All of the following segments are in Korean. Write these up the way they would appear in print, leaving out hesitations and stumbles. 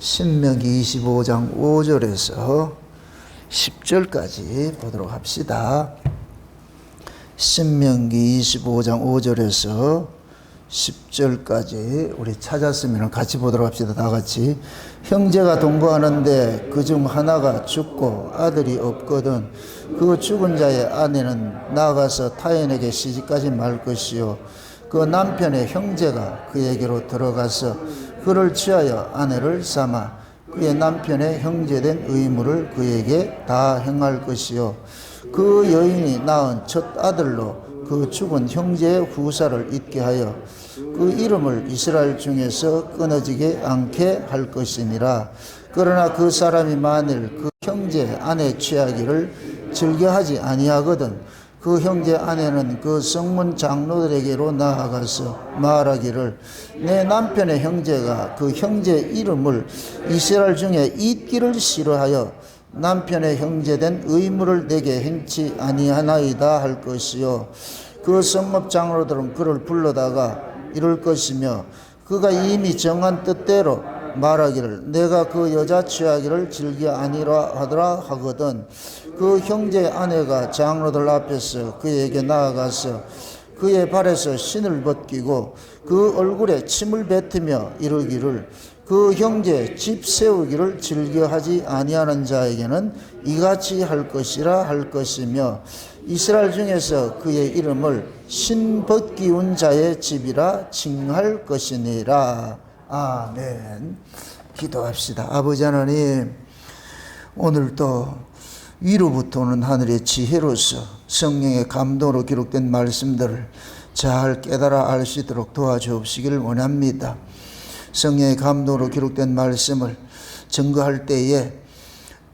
신명기 25장 5절에서 10절까지 보도록 합시다. 신명기 25장 5절에서 10절까지 우리 찾았으면 같이 보도록 합시다. 다 같이. 형제가 동거하는데 그중 하나가 죽고 아들이 없거든 그 죽은 자의 아내는 나가서 타인에게 시집가지 말 것이요 그 남편의 형제가 그에게로 들어가서 그를 취하여 아내를 삼아 그의 남편의 형제된 의무를 그에게 다 행할 것이요 그 여인이 낳은 첫 아들로 그 죽은 형제의 후사를 잊게 하여 그 이름을 이스라엘 중에서 끊어지게 않게 할 것이니라. 그러나 그 사람이 만일 그 형제 아내 취하기를 즐겨하지 아니하거든 그 형제 아내는 그 성문 장로들에게로 나아가서 말하기를 내 남편의 형제가 그 형제 이름을 이스라엘 중에 잊기를 싫어하여 남편의 형제된 의무를 내게 행치 아니하나이다 할 것이요 그 성읍 장로들은 그를 불러다가 이럴 것이며 그가 이미 정한 뜻대로 말하기를 내가 그 여자 취하기를 즐겨 아니라 하더라 하거든 그 형제 아내가 장로들 앞에서 그에게 나아가서 그의 발에서 신을 벗기고 그 얼굴에 침을 뱉으며 이르기를 그 형제 집 세우기를 즐겨하지 아니하는 자에게는 이같이 할 것이라 할 것이며 이스라엘 중에서 그의 이름을 신 벗기운 자의 집이라 칭할 것이니라. 아멘. 기도합시다. 아버지 하나님, 오늘도 위로부터 오는 하늘의 지혜로서 성령의 감동으로 기록된 말씀들을 잘 깨달아 알 수 있도록 도와주옵시기를 원합니다. 성령의 감동으로 기록된 말씀을 증거할 때에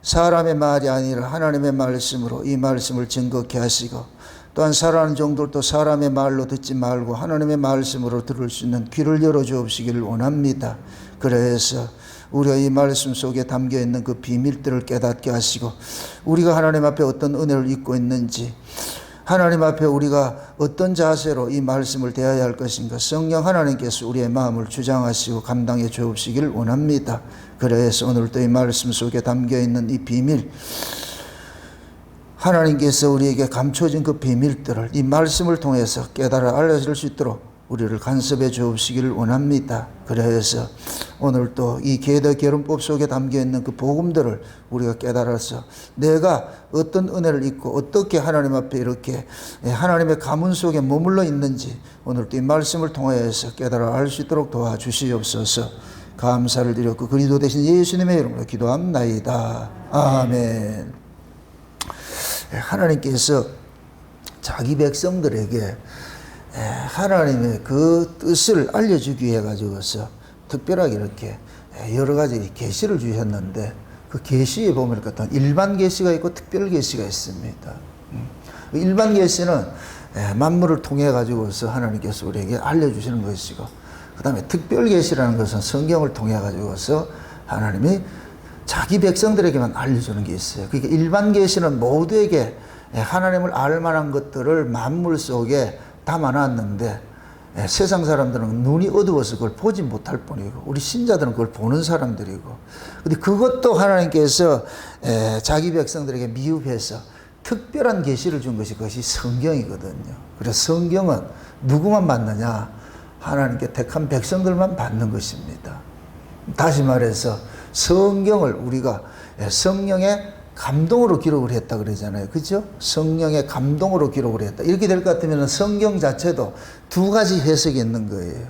사람의 말이 아니라 하나님의 말씀으로 이 말씀을 증거케 하시고 또한 살아가는 종들도 사람의 말로 듣지 말고 하나님의 말씀으로 들을 수 있는 귀를 열어주옵시기를 원합니다. 그래서 우리가 이 말씀 속에 담겨있는 그 비밀들을 깨닫게 하시고 우리가 하나님 앞에 어떤 은혜를 입고 있는지 하나님 앞에 우리가 어떤 자세로 이 말씀을 대해야 할 것인가 성령 하나님께서 우리의 마음을 주장하시고 감당해 주옵시기를 원합니다. 그래서 오늘도 이 말씀 속에 담겨있는 이 비밀 하나님께서 우리에게 감춰진 그 비밀들을 이 말씀을 통해서 깨달아 알려줄 수 있도록 우리를 간섭해 주옵시기를 원합니다. 그래서 오늘도 이 계더 결혼법 속에 담겨있는 그 복음들을 우리가 깨달아서 내가 어떤 은혜를 입고 어떻게 하나님 앞에 이렇게 하나님의 가문 속에 머물러 있는지 오늘도 이 말씀을 통해서 깨달아 알 수 있도록 도와주시옵소서. 감사를 드렸고 그리스도 대신 예수님의 이름으로 기도합나이다. 아멘. 하나님께서 자기 백성들에게 하나님의 그 뜻을 알려주기 위해 가지고서 특별하게 이렇게 여러 가지 계시를 주셨는데 그 계시에 보면 일반 계시가 있고 특별 계시가 있습니다. 일반 계시는 만물을 통해 가지고서 하나님께서 우리에게 알려주시는 것이고 그 다음에 특별 계시라는 것은 성경을 통해 가지고서 하나님이 자기 백성들에게만 알려주는 게 있어요. 그러니까 일반 계시는 모두에게 하나님을 알 만한 것들을 만물 속에 담아놨는데 세상 사람들은 눈이 어두워서 그걸 보지 못할 뿐이고 우리 신자들은 그걸 보는 사람들이고 근데 그것도 하나님께서 자기 백성들에게 미흡해서 특별한 계시를 준 것이 그것이 성경이거든요. 그래서 성경은 누구만 받느냐? 하나님께 택한 백성들만 받는 것입니다. 다시 말해서 성경을 우리가 성령의 감동으로 기록을 했다 그러잖아요. 그죠? 성령의 감동으로 기록을 했다. 이렇게 될 것 같으면 성경 자체도 두 가지 해석이 있는 거예요.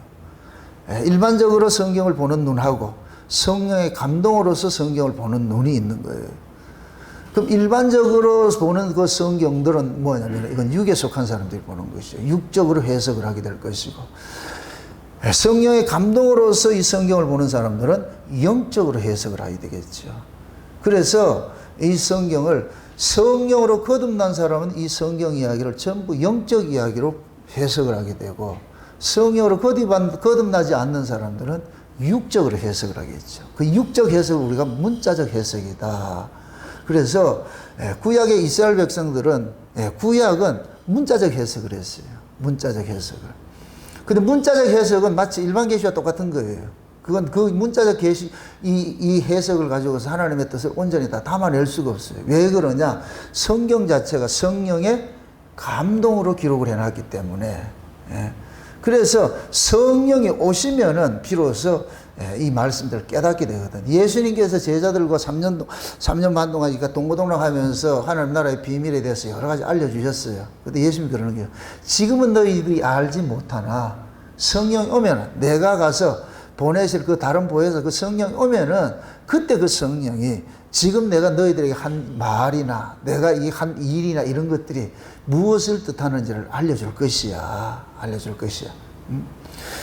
일반적으로 성경을 보는 눈하고 성령의 감동으로서 성경을 보는 눈이 있는 거예요. 그럼 일반적으로 보는 그 성경들은 뭐냐면 이건 육에 속한 사람들이 보는 것이죠. 육적으로 해석을 하게 될 것이고 성령의 감동으로서 이 성경을 보는 사람들은 영적으로 해석을 하게 되겠죠. 그래서 이 성경을 성령으로 거듭난 사람은 이 성경 이야기를 전부 영적 이야기로 해석을 하게 되고 성령으로 거듭나지 않는 사람들은 육적으로 해석을 하겠죠. 그 육적 해석을 우리가 문자적 해석이다. 그래서 구약의 이스라엘 백성들은 구약은 문자적 해석을 했어요. 문자적 해석을. 근데 문자적 해석은 마치 일반 계시와 똑같은 거예요. 그건 그 문자적 계시, 이 해석을 가지고서 하나님의 뜻을 온전히 다 담아낼 수가 없어요. 왜 그러냐? 성경 자체가 성령의 감동으로 기록을 해놨기 때문에. 예. 그래서 성령이 오시면은 비로소 이 말씀들을 깨닫게 되거든. 예수님께서 제자들과 3년 반 동안 동고동락 하면서 하나님 나라의 비밀에 대해서 여러 가지 알려주셨어요. 근데 예수님이 그러는 거예요. 지금은 너희들이 알지 못하나 성령이 오면 내가 가서 보내실 그 다른 보혜사 그 성령이 오면은 그때 그 성령이 지금 내가 너희들에게 한 말이나 내가 이 한 일이나 이런 것들이 무엇을 뜻하는지를 알려줄 것이야. 알려줄 것이야.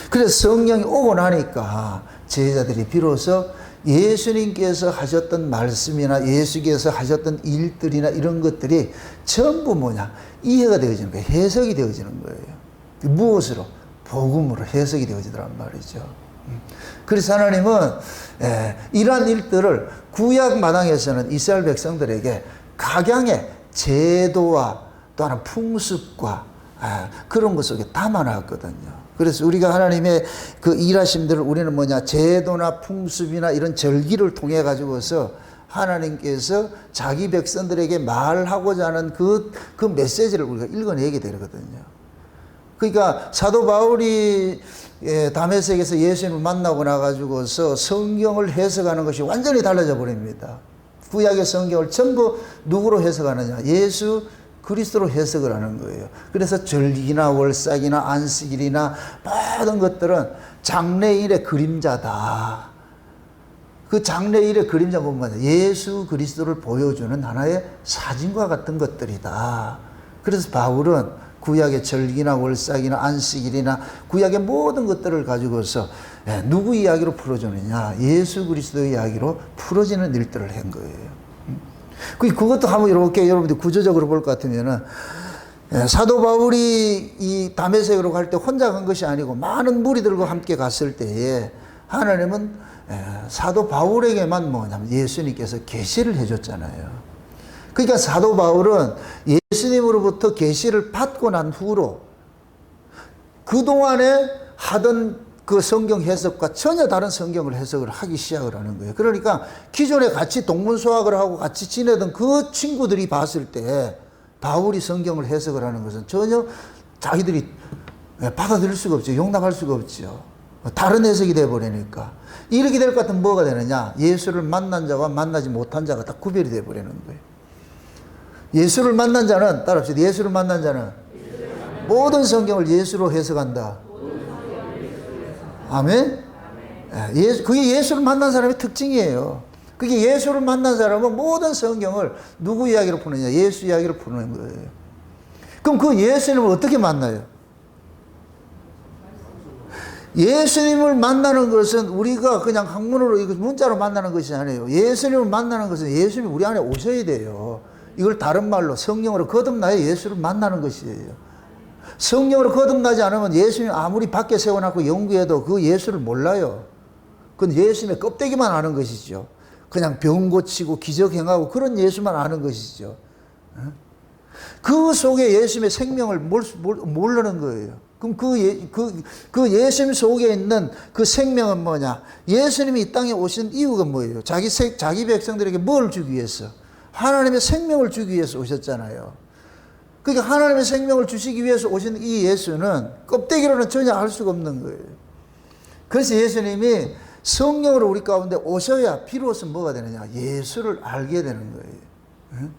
그래서 성령이 오고 나니까 제자들이 비로소 예수님께서 하셨던 말씀이나 예수께서 하셨던 일들이나 이런 것들이 전부 뭐냐? 이해가 되어지는 거예요. 해석이 되어지는 거예요. 무엇으로? 복음으로 해석이 되어지더란 말이죠. 그래서 하나님은 이러한 일들을 구약 마당에서는 이스라엘 백성들에게 각양의 제도와 또 하나 풍습과 그런 것 속에 담아놨거든요. 그래서 우리가 하나님의 그 일하심들을 우리는 뭐냐? 제도나 풍습이나 이런 절기를 통해 가지고서 하나님께서 자기 백성들에게 말하고자 하는 그 메시지를 우리가 읽어내게 되거든요. 그러니까 사도 바울이 다메섹에서 예수님을 만나고 나가지고서 성경을 해석하는 것이 완전히 달라져 버립니다. 구약의 성경을 전부 누구로 해석하느냐? 예수 그리스도로 해석을 하는 거예요. 그래서 절기나 월삭이나 안식일이나 모든 것들은 장래일의 그림자다. 그 장래일의 그림자 보면 예수 그리스도를 보여주는 하나의 사진과 같은 것들이다. 그래서 바울은 구약의 절기나 월삭이나 안식일이나 구약의 모든 것들을 가지고서 누구 이야기로 풀어주느냐? 예수 그리스도 이야기로 풀어지는 일들을 한 거예요. 그것도 한번 이렇게 여러분들 구조적으로 볼 것 같으면은 사도 바울이 이 다메섹으로 갈 때 혼자 간 것이 아니고 많은 무리들과 함께 갔을 때에 하나님은 사도 바울에게만 뭐냐면 예수님께서 계시를 해줬잖아요. 그러니까 사도 바울은 예수님으로부터 계시를 받고 난 후로 그동안에 하던 그 성경 해석과 전혀 다른 성경을 해석을 하기 시작을 하는 거예요. 그러니까 기존에 같이 동문수학을 하고 같이 지내던 그 친구들이 봤을 때 바울이 성경을 해석을 하는 것은 전혀 자기들이 받아들일 수가 없죠. 용납할 수가 없죠. 다른 해석이 돼버리니까. 이렇게 될 것 같으면 뭐가 되느냐? 예수를 만난 자와 만나지 못한 자가 다 구별이 돼버리는 거예요. 예수를 만난 자는, 따라합시다. 예수를 만난 자는 모든 성경을 예수로 해석한다. 아멘? 그게 예수를 만난 사람의 특징이에요. 그게 예수를 만난 사람은 모든 성경을 누구 이야기로 푸느냐? 예수 이야기로 푸는 거예요. 그럼 그 예수님을 어떻게 만나요? 예수님을 만나는 것은 우리가 그냥 학문으로 문자로 만나는 것이 아니에요. 예수님을 만나는 것은 예수님이 우리 안에 오셔야 돼요. 이걸 다른 말로 성령으로 거듭나야 예수를 만나는 것이에요. 성령으로 거듭나지 않으면 예수님 아무리 밖에 세워놓고 연구해도 그 예수를 몰라요. 그건 예수님의 껍데기만 아는 것이죠. 그냥 병 고치고 기적 행하고 그런 예수만 아는 것이죠. 그 속에 예수님의 생명을 모르는 거예요. 그럼 그 예수님 속에 있는 그 생명은 뭐냐? 예수님이 이 땅에 오신 이유가 뭐예요? 자기 백성들에게 뭘 주기 위해서? 하나님의 생명을 주기 위해서 오셨잖아요. 그러니까 하나님의 생명을 주시기 위해서 오신 이 예수는 껍데기로는 전혀 알 수가 없는 거예요. 그래서 예수님이 성령으로 우리 가운데 오셔야 비로소 뭐가 되느냐? 예수를 알게 되는 거예요.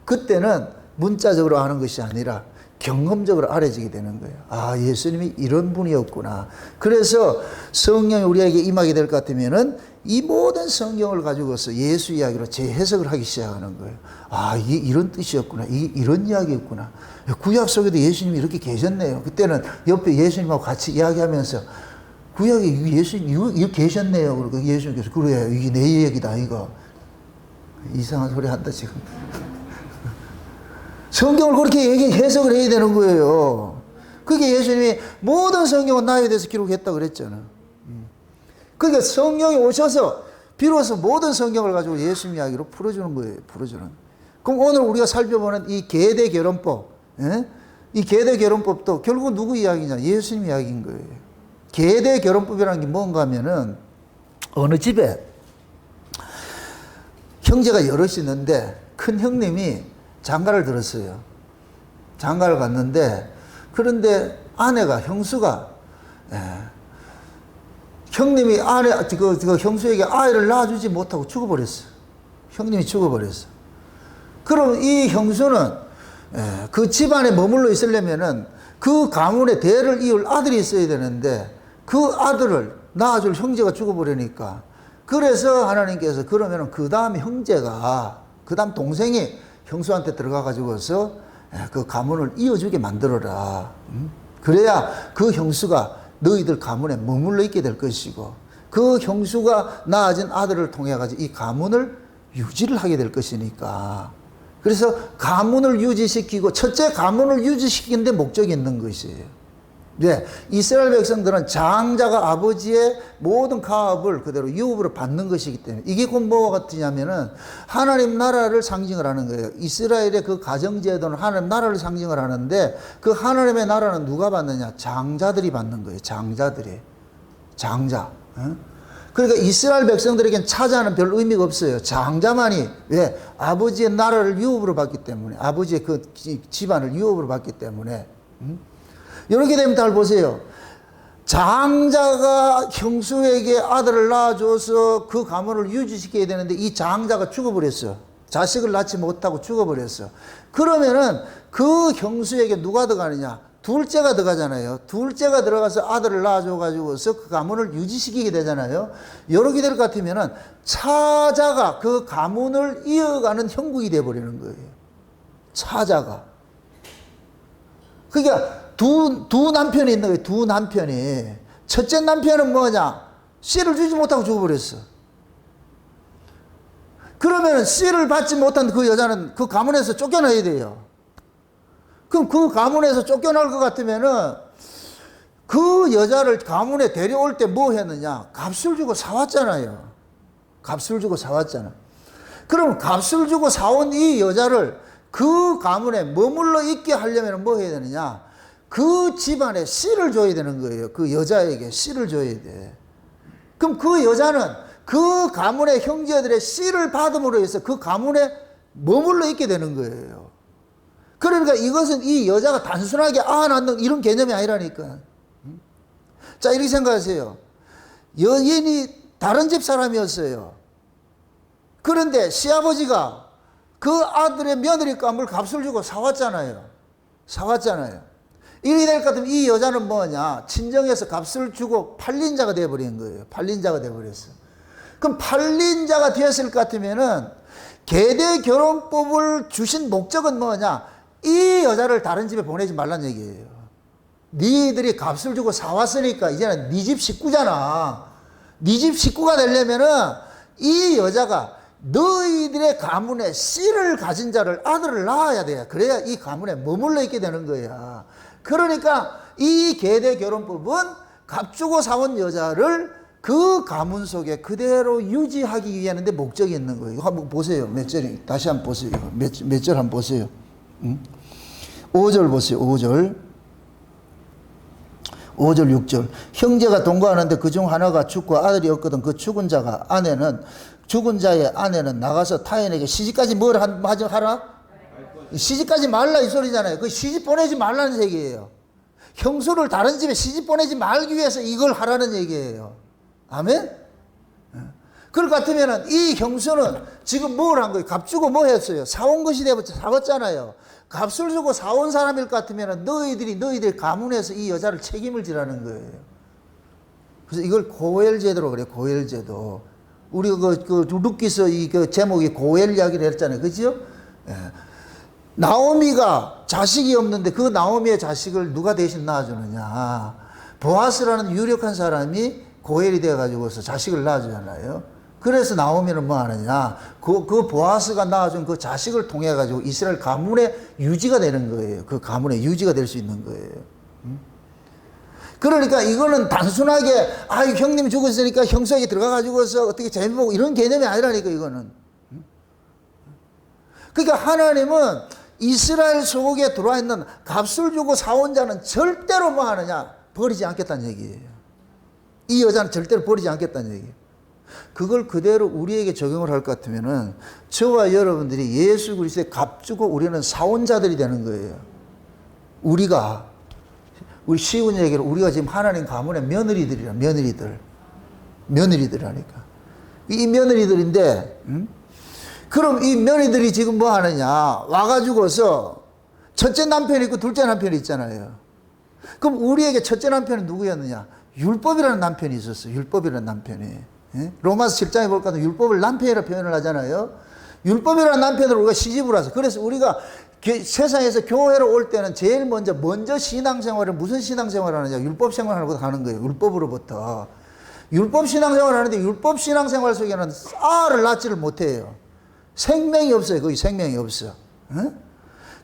그때는 문자적으로 아는 것이 아니라 경험적으로 알아지게 되는 거예요. 아, 예수님이 이런 분이었구나. 그래서 성령이 우리에게 임하게 될 것 같으면은 이 모든 성경을 가지고서 예수 이야기로 재해석을 하기 시작하는 거예요. 아, 이게 이런 뜻이었구나. 이게 이런 이야기였구나. 구약 속에도 예수님이 이렇게 계셨네요. 그때는 옆에 예수님하고 같이 이야기하면서 구약에 예수님 이거 계셨네요. 그리고 예수님께서 그래요. 이게 내 얘기다 이거. 이상한 소리 한다 지금. 성경을 그렇게 해석을 해야 되는 거예요. 그게 예수님이 모든 성경은 나에 대해서 기록했다고 그랬잖아. 그러니까 성령이 오셔서 비로소 모든 성경을 가지고 예수님 이야기로 풀어주는 거예요. 풀어주는. 그럼 오늘 우리가 살펴보는 이 계대 결혼법, 이 계대 결혼법도 결국 누구 이야기냐? 예수님 이야기인 거예요. 계대 결혼법이라는 게 뭔가 하면은 어느 집에 형제가 여럿이 있는데 큰 형님이 장가를 들었어요. 장가를 갔는데 그런데 아내가 형수가 형님이 그 형수에게 아이를 낳아주지 못하고 죽어버렸어. 형님이 죽어버렸어. 그럼 이 형수는 그 집안에 머물러 있으려면은 그 가문의 대를 이을 아들이 있어야 되는데 그 아들을 낳아줄 형제가 죽어버리니까 그래서 하나님께서 그러면은 그 다음 형제가 그 다음 동생이 형수한테 들어가 가지고서 그 가문을 이어주게 만들어라. 그래야 그 형수가 너희들 가문에 머물러 있게 될 것이고 그 형수가 낳아진 아들을 통해 가지고 이 가문을 유지를 하게 될 것이니까. 그래서 가문을 유지시키고 첫째 가문을 유지시키는 데 목적이 있는 것이에요. 네, 이스라엘 백성들은 장자가 아버지의 모든 가업을 그대로 유업으로 받는 것이기 때문에 이게 곧 뭐와 같으냐면은 하나님 나라를 상징을 하는 거예요. 이스라엘의 그 가정제도는 하나님 나라를 상징을 하는데 그 하나님의 나라는 누가 받느냐? 장자들이 받는 거예요. 장자들이. 장자. 그러니까 이스라엘 백성들에겐 차자는 별 의미가 없어요. 장자만이. 왜? 아버지의 나라를 유업으로 받기 때문에. 아버지의 그 집안을 유업으로 받기 때문에. 이렇게 되면 잘 보세요. 장자가 형수에게 아들을 낳아줘서 그 가문을 유지시켜야 되는데 이 장자가 죽어버렸어. 자식을 낳지 못하고 죽어버렸어. 그러면은 그 형수에게 누가 들어가느냐? 둘째가 들어가잖아요. 둘째가 들어가서 아들을 낳아줘가지고서 그 가문을 유지시키게 되잖아요. 이렇게 될 것 같으면은 차자가 그 가문을 이어가는 형국이 되어버리는 거예요. 차자가. 그러니까 두 남편이 있는 거예요. 두 남편이. 첫째 남편은 뭐냐? 씨를 주지 못하고 죽어버렸어. 그러면 씨를 받지 못한 그 여자는 그 가문에서 쫓겨나야 돼요. 그럼 그 가문에서 쫓겨날 것 같으면은 그 여자를 가문에 데려올 때 뭐 했느냐? 값을 주고 사왔잖아요. 값을 주고 사왔잖아. 그럼 값을 주고 사온 이 여자를 그 가문에 머물러 있게 하려면 뭐 해야 되느냐? 그 집안에 씨를 줘야 되는 거예요. 그 여자에게 씨를 줘야 돼. 그럼 그 여자는 그 가문의 형제들의 씨를 받음으로 해서 그 가문에 머물러 있게 되는 거예요. 그러니까 이것은 이 여자가 단순하게 낳는 이런 개념이 아니라니까. 자, 이렇게 생각하세요. 여인이 다른 집 사람이었어요. 그런데 시아버지가 그 아들의 며느리감을 값을 주고 사왔잖아요. 사왔잖아요. 이렇게 될 것 같으면 이 여자는 뭐냐? 친정에서 값을 주고 팔린 자가 되어버린 거예요. 팔린 자가 되어버렸어. 그럼 팔린 자가 되었을 것 같으면은 계대 결혼법을 주신 목적은 뭐냐? 이 여자를 다른 집에 보내지 말란 얘기예요. 니들이 값을 주고 사왔으니까 이제는 네 집 식구잖아. 네 집 식구가 되려면은 이 여자가 너희들의 가문에 씨를 가진 자를 아들을 낳아야 돼. 그래야 이 가문에 머물러 있게 되는 거야. 그러니까 이 계대 결혼법은 값주고 사온 여자를 그 가문 속에 그대로 유지하기 위한 데 목적이 있는 거예요. 이거 한번 보세요. 몇 절이 다시 한번 보세요. 몇 절 한번 보세요. 5절 보세요. 5절 6절. 형제가 동거하는데 그중 하나가 죽고 아들이 없거든. 그 죽은 자의 아내는 나가서 타인에게 시집까지 뭘 하라? 시집까지 말라 이 소리잖아요. 그 시집 보내지 말라는 얘기예요. 형수를 다른 집에 시집 보내지 말기 위해서 이걸 하라는 얘기예요. 아멘? 그럴 것 같으면 이 형수는 지금 뭘 한 거예요? 값 주고 뭐 했어요? 사온 것이 되어 사왔잖아요. 값을 주고 사온 사람일 것 같으면 너희들 가문에서 이 여자를 책임을 지라는 거예요. 그래서 이걸 고엘제도로 그래요. 고엘제도. 우리가 그 룻기서 그 제목이 고엘 이야기를 했잖아요. 그죠? 예. 나오미가 자식이 없는데 그 나오미의 자식을 누가 대신 낳아주느냐. 보아스라는 유력한 사람이 고엘이 되어가지고서 자식을 낳아주잖아요. 그래서 나오미는 뭐 하느냐. 그 보아스가 낳아준 그 자식을 통해가지고 이스라엘 가문의 유지가 되는 거예요. 그 가문의 유지가 될 수 있는 거예요. 그러니까 이거는 단순하게, 형님이 죽었으니까 형수에게 들어가가지고서 어떻게 재미보고 이런 개념이 아니라니까, 이거는. 그러니까 하나님은 이스라엘 소국에 들어와 있는 값을 주고 사온 자는 절대로 뭐 하느냐? 버리지 않겠다는 얘기예요. 이 여자는 절대로 버리지 않겠다는 얘기예요. 그걸 그대로 우리에게 적용을 할 것 같으면은 저와 여러분들이 예수 그리스도의 값주고 우리는 사원자들이 되는 거예요. 우리 쉬운 얘기로 우리가 지금 하나님 가문의 며느리들이라, 며느리들이라니까. 이 며느리들인데, 그럼 이 며느리들이 지금 뭐 하느냐? 와가지고서 첫째 남편이 있고 둘째 남편이 있잖아요. 그럼 우리에게 첫째 남편은 누구였느냐? 율법이라는 남편이 있었어요. 율법이라는 남편이. 예? 로마서 7장에 볼까도 율법을 남편이라 표현을 하잖아요. 율법이라는 남편으로 우리가 시집을 와서, 그래서 우리가 세상에서 교회로 올 때는 제일 먼저 신앙생활을, 무슨 신앙생활을 하느냐? 율법 생활하고 가는 거예요. 율법으로부터. 율법 신앙생활을 하는데 율법 신앙생활 속에는 알을 낳지를 못해요. 생명이 없어요. 거기 생명이 없어. 어?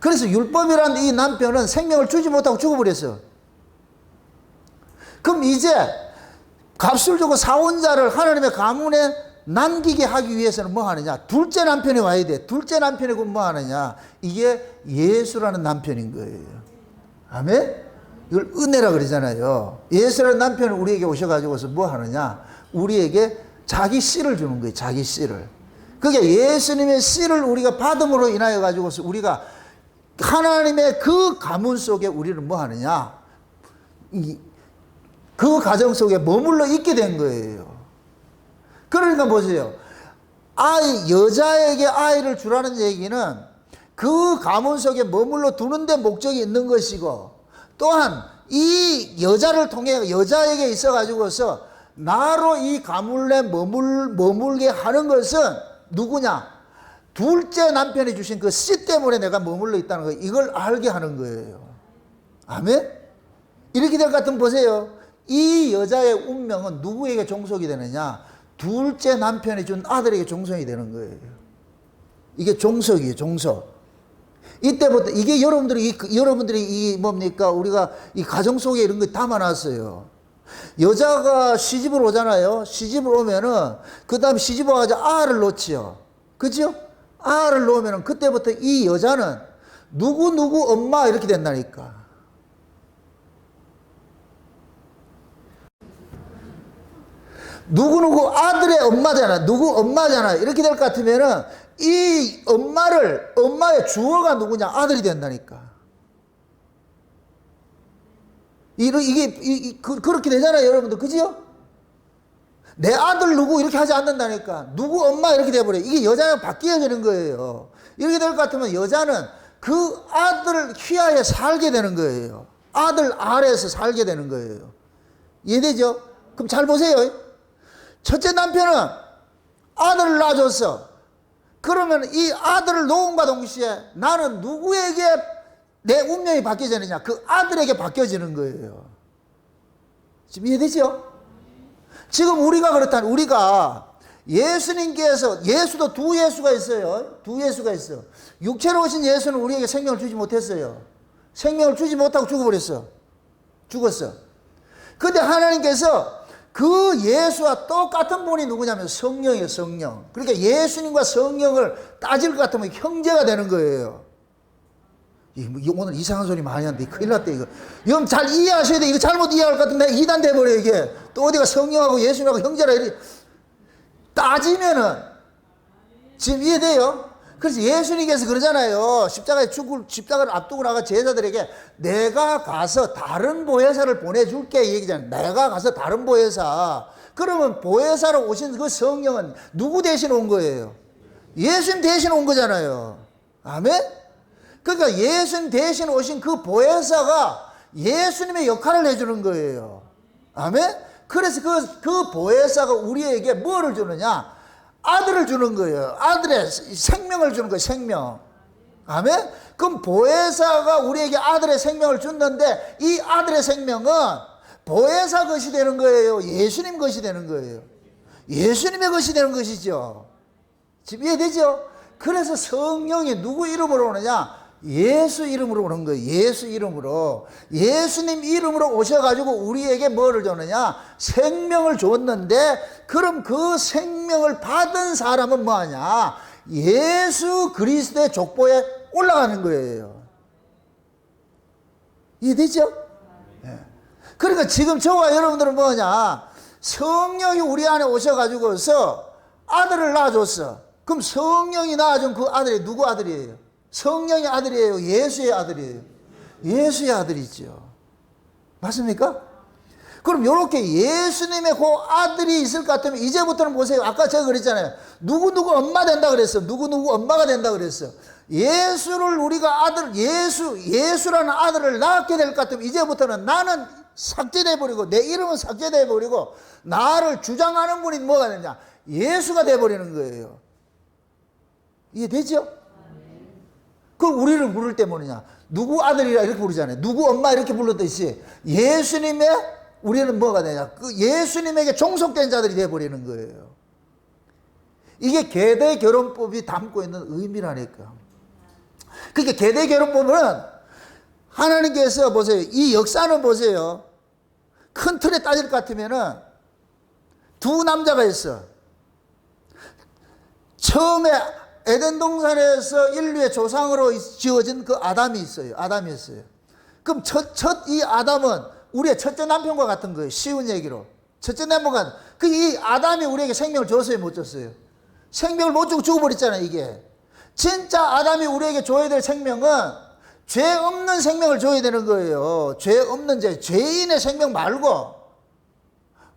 그래서 율법이란 이 남편은 생명을 주지 못하고 죽어버렸어. 그럼 이제 값을 주고 사원자를 하나님의 가문에 남기게 하기 위해서는 뭐 하느냐? 둘째 남편이 와야 돼. 둘째 남편이 그럼 뭐 하느냐? 이게 예수라는 남편인 거예요. 아멘? 이걸 은혜라 그러잖아요. 예수라는 남편을 우리에게 오셔가지고서 뭐 하느냐? 우리에게 자기 씨를 주는 거예요. 자기 씨를. 그게 예수님의 씨를 우리가 받음으로 인하여 가지고서 우리가 하나님의 그 가문 속에 우리는 뭐 하느냐? 그 가정 속에 머물러 있게 된 거예요. 그러니까 보세요. 여자에게 아이를 주라는 얘기는 그 가문 속에 머물러 두는데 목적이 있는 것이고, 또한 이 여자를 통해 여자에게 있어가지고서 나로 이 가문에 머물게 하는 것은 누구냐? 둘째 남편이 주신 그 씨 때문에 내가 머물러 있다는 거, 이걸 알게 하는 거예요. 아멘? 이렇게 될 것 같으면 보세요. 이 여자의 운명은 누구에게 종속이 되느냐? 둘째 남편이 준 아들에게 종속이 되는 거예요. 이게 종속이에요, 종속. 이때부터, 이게 여러분들이 이 뭡니까? 우리가 이 가정 속에 이런 거 담아놨어요. 여자가 시집을 오잖아요. 시집을 오면은, 그 다음에 시집 와가지고 알을 놓지요. 그죠? 알을 놓으면은, 그때부터 이 여자는 누구 엄마 이렇게 된다니까. 누구 아들의 엄마잖아. 누구 엄마잖아. 이렇게 될 것 같으면은 이 엄마의 주어가 누구냐? 아들이 된다니까. 그렇게 되잖아요, 여러분들. 그지요? 내 아들 누구 이렇게 하지 않는다니까. 누구 엄마 이렇게 돼버려요. 이게 여자가 바뀌어야 되는 거예요. 이렇게 될 것 같으면 여자는 그 아들 휘하에 살게 되는 거예요. 아들 아래에서 살게 되는 거예요. 이해되죠? 그럼 잘 보세요. 첫째 남편은 아들을 낳아줬어. 그러면 이 아들을 놓음과 동시에 나는 누구에게 내 운명이 바뀌어지느냐? 그 아들에게 바뀌어지는 거예요. 지금 이해되죠? 지금 우리가 그렇다면, 우리가 예수님께서, 예수도 두 예수가 있어요. 두 예수가 있어. 육체로 오신 예수는 우리에게 생명을 주지 못했어요. 생명을 주지 못하고 죽어버렸어. 죽었어. 근데 하나님께서 그 예수와 똑같은 분이 누구냐면 성령이에요, 성령. 그러니까 예수님과 성령을 따질 것 같으면 형제가 되는 거예요. 오늘 이상한 소리 많이 하는데 큰일 났대, 이거. 여러분 잘 이해하셔야 돼. 이거 잘못 이해할 것 같으면 내가 이단 돼버려, 이게. 또 어디가 성령하고 예수님하고 형제라 이렇게 따지면은, 지금 이해돼요? 그래서 예수님께서 그러잖아요. 십자가를 앞두고 나가 제자들에게 내가 가서 다른 보혜사를 보내줄게 이 얘기잖아요. 내가 가서 다른 보혜사. 그러면 보혜사로 오신 그 성령은 누구 대신 온 거예요? 예수님 대신 온 거잖아요. 아멘? 그러니까 예수님 대신 오신 그 보혜사가 예수님의 역할을 해주는 거예요. 아멘? 그래서 그 보혜사가 우리에게 뭐를 주느냐? 아들을 주는 거예요. 아들의 생명을 주는 거예요. 생명. 아멘? 그럼 보혜사가 우리에게 아들의 생명을 줬는데 이 아들의 생명은 보혜사 것이 되는 거예요? 예수님 것이 되는 거예요? 예수님의 것이 되는 것이죠. 지금 이해되죠? 그래서 성령이 누구 이름으로 오느냐? 예수 이름으로 오는 거예요. 예수 이름으로. 예수님 이름으로 오셔가지고 우리에게 뭐를 줬느냐? 생명을 줬는데, 그럼 그 생명을 받은 사람은 뭐하냐? 예수 그리스도의 족보에 올라가는 거예요. 이해되죠? 네. 그러니까 지금 저와 여러분들은 뭐냐? 성령이 우리 안에 오셔가지고서 아들을 낳아줬어. 그럼 성령이 낳아준 그 아들이 누구 아들이에요? 성령의 아들이에요? 예수의 아들이에요? 예수의 아들이죠. 맞습니까? 그럼 이렇게 예수님의 그 아들이 있을 것 같으면 이제부터는 보세요. 아까 제가 그랬잖아요. 누구누구 엄마 된다 그랬어. 누구누구 엄마가 된다 그랬어. 예수를 우리가 예수라는 아들을 낳게 될 것 같으면 이제부터는 나는 삭제돼 버리고 내 이름은 삭제돼 버리고 나를 주장하는 분이 뭐가 되냐? 예수가 돼 버리는 거예요. 이해되죠? 그럼 우리를 부를 때 뭐냐? 누구 아들이라 이렇게 부르잖아요. 누구 엄마 이렇게 불렀듯이 예수님의 우리는 뭐가 되냐? 그 예수님에게 종속된 자들이 돼 버리는 거예요. 이게 계대 결혼법이 담고 있는 의미라니까. 그러니까 계대 결혼법은 하나님께서 보세요. 이 역사는 보세요. 큰 틀에 따질 것 같으면은 두 남자가 있어. 처음에 에덴 동산에서 인류의 조상으로 지어진 그 아담이 있어요. 아담이었어요. 그럼 이 아담은 우리의 첫째 남편과 같은 거예요. 쉬운 얘기로. 첫째 남편과 이 아담이 우리에게 생명을 줬어요, 못 줬어요? 생명을 못 주고 죽어버렸잖아요, 이게. 진짜 아담이 우리에게 줘야 될 생명은 죄 없는 생명을 줘야 되는 거예요. 죄 없는 죄인의 생명 말고.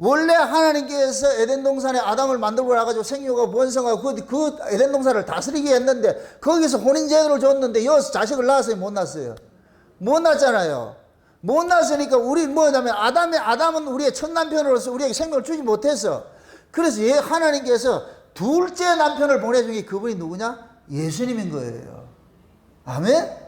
원래 하나님께서 에덴 동산에 아담을 만들고 나가지고 생육하고 번성하고 그 에덴 동산을 다스리게 했는데 거기서 혼인제도를 줬는데 여기서 자식을 낳았어요, 못 낳았어요? 못 낳았잖아요. 못 낳았으니까 우리 뭐냐면 아담은 우리의 첫 남편으로서 우리에게 생명을 주지 못했어. 그래서 하나님께서 둘째 남편을 보내준 게 그분이 누구냐? 예수님인 거예요. 아멘?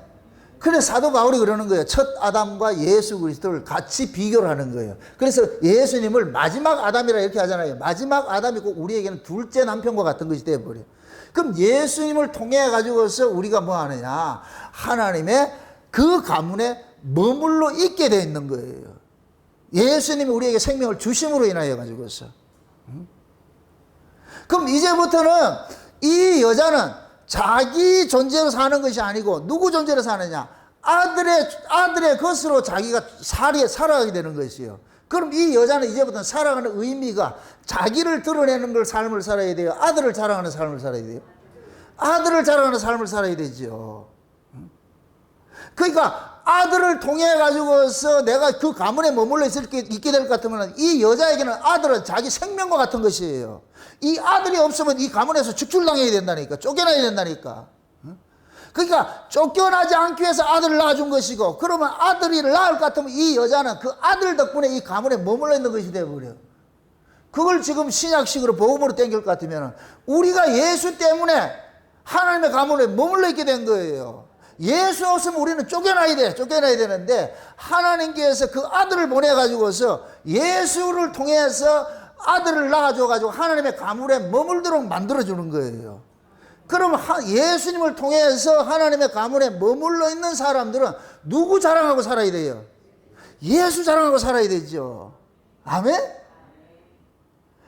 그래서 사도 바울이 그러는 거예요. 첫 아담과 예수 그리스도를 같이 비교를 하는 거예요. 그래서 예수님을 마지막 아담이라 이렇게 하잖아요. 마지막 아담이 꼭 우리에게는 둘째 남편과 같은 것이 되어버려요. 그럼 예수님을 통해 가지고서 우리가 뭐 하느냐? 하나님의 그 가문에 머물러 있게 되어 있는 거예요. 예수님이 우리에게 생명을 주심으로 인하여 가지고서. 그럼 이제부터는 이 여자는 자기 존재로 사는 것이 아니고 누구 존재로 사느냐? 아들의 것으로 자기가 살아가게 되는 것이에요. 그럼 이 여자는 이제부터 살아가는 의미가 자기를 드러내는 걸 삶을 살아야 돼요? 아들을 자랑하는 삶을 살아야 돼요? 아들을 자랑하는 삶을 살아야 되죠. 그러니까 아들을 통해 가지고서 내가 그 가문에 머물러 있게 될 것 같으면 이 여자에게는 아들은 자기 생명과 같은 것이에요. 이 아들이 없으면 이 가문에서 축출당해야 된다니까. 쫓겨나야 된다니까. 그러니까 쫓겨나지 않기 위해서 아들을 낳아준 것이고, 그러면 아들이 낳을 것 같으면 이 여자는 그 아들 덕분에 이 가문에 머물러 있는 것이 되어버려요. 그걸 지금 신약식으로 복음으로 땡길 것 같으면 우리가 예수 때문에 하나님의 가문에 머물러 있게 된 거예요. 예수 없으면 우리는 쫓겨나야 되는데 하나님께서 그 아들을 보내가지고서 예수를 통해서 아들을 낳아줘가지고 하나님의 가문에 머물도록 만들어주는 거예요. 그럼 예수님을 통해서 하나님의 가문에 머물러 있는 사람들은 누구 자랑하고 살아야 돼요? 예수 자랑하고 살아야 되죠. 아멘?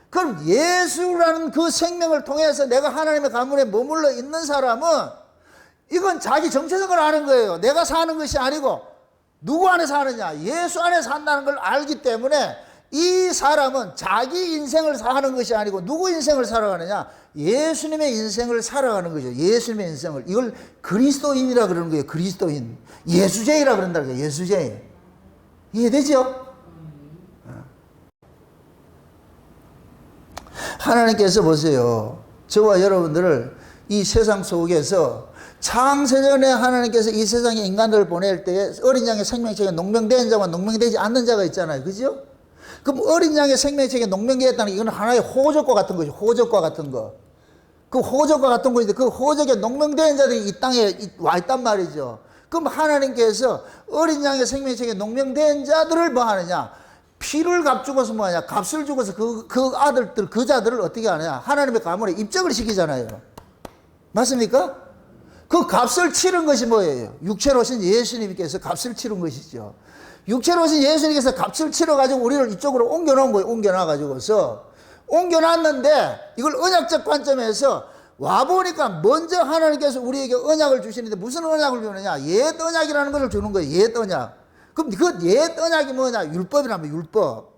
그럼 예수라는 그 생명을 통해서 내가 하나님의 가문에 머물러 있는 사람은 이건 자기 정체성을 아는 거예요. 내가 사는 것이 아니고 누구 안에 사느냐? 예수 안에 산다는 걸 알기 때문에 이 사람은 자기 인생을 사는 것이 아니고 누구 인생을 살아가느냐? 예수님의 인생을 살아가는 거죠. 예수님의 인생을. 이걸 그리스도인이라 그러는 거예요. 그리스도인. 예수쟁이라 그런다는 거예요. 예수쟁이. 이해되죠? 하나님께서 보세요. 저와 여러분들을 이 세상 속에서 창세전에 하나님께서 이 세상에 인간들을 보낼 때에 어린 양의 생명책에 농명된 자와 농명되지 않는 자가 있잖아요. 그죠? 그럼 어린 양의 생명책에 농명되었다는 게 이건 하나의 호적과 같은 거죠. 호적과 같은 거. 그 호적과 같은 것인데 그 호적에 농명된 자들이 이 땅에 와 있단 말이죠. 그럼 하나님께서 어린 양의 생명책에 농명된 자들을 뭐 하느냐? 피를 값주고서 뭐 하냐? 값을 주고서 그 아들들, 그 자들을 어떻게 하느냐? 하나님의 가문에 입적을 시키잖아요. 맞습니까? 그 값을 치른 것이 뭐예요? 육체로 오신 예수님께서 값을 치른 것이죠. 육체로 오신 예수님께서 값을 치러가지고 우리를 이쪽으로 옮겨놓은 거예요. 옮겨놔가지고서. 옮겨놨는데 이걸 언약적 관점에서 와보니까 먼저 하나님께서 우리에게 언약을 주시는데 무슨 언약을 주느냐? 옛 언약이라는 것을 주는 거예요. 옛 언약. 그럼 그 옛 언약이 뭐냐? 율법이라면 율법.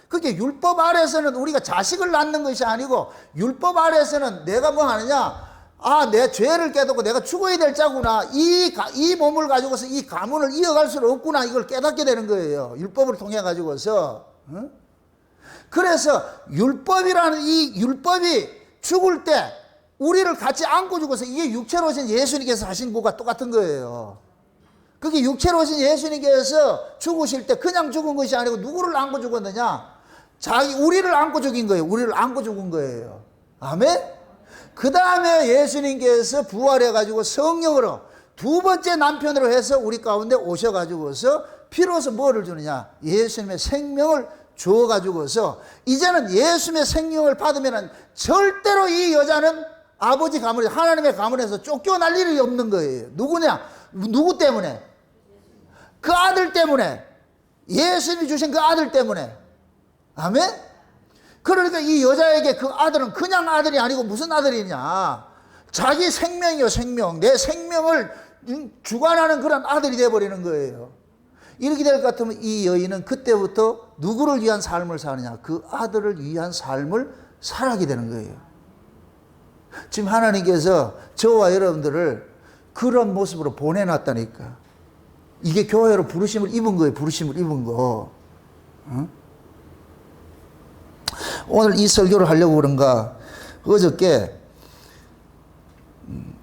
그게 율법 아래에서는 우리가 자식을 낳는 것이 아니고 율법 아래에서는 내가 뭐 하느냐, 아, 내 죄를 깨닫고 내가 죽어야 될 자구나, 이 몸을 가지고서 이 가문을 이어갈 수는 없구나, 이걸 깨닫게 되는 거예요. 율법을 통해 가지고서. 응? 그래서 율법이라는 이 율법이 죽을 때 우리를 같이 안고 죽어서 이게 육체로 오신 예수님께서 하신 것과 똑같은 거예요. 그게 육체로 오신 예수님께서 죽으실 때 그냥 죽은 것이 아니고 누구를 안고 죽었느냐? 우리를 안고 죽인 거예요. 우리를 안고 죽은 거예요. 아멘? 그 다음에 예수님께서 부활해가지고 성령으로 두 번째 남편으로 해서 우리 가운데 오셔가지고서 비로소 뭐를 주느냐? 예수님의 생명을 주어가지고서 이제는 예수님의 생명을 받으면 절대로 이 여자는 아버지 가문, 하나님의 가문에서 쫓겨날 일이 없는 거예요. 누구냐? 누구 때문에? 그 아들 때문에. 예수님이 주신 그 아들 때문에. 아멘? 그러니까 이 여자에게 그 아들은 그냥 아들이 아니고 무슨 아들이냐? 자기 생명이요, 생명. 내 생명을 주관하는 그런 아들이 되어버리는 거예요. 이렇게 될 것 같으면 이 여인은 그때부터 누구를 위한 삶을 사느냐? 그 아들을 위한 삶을 살아가게 되는 거예요. 지금 하나님께서 저와 여러분들을 그런 모습으로 보내놨다니까. 이게 교회로 부르심을 입은 거예요. 부르심을 입은 거. 응? 오늘 이 설교를 하려고 그런가, 어저께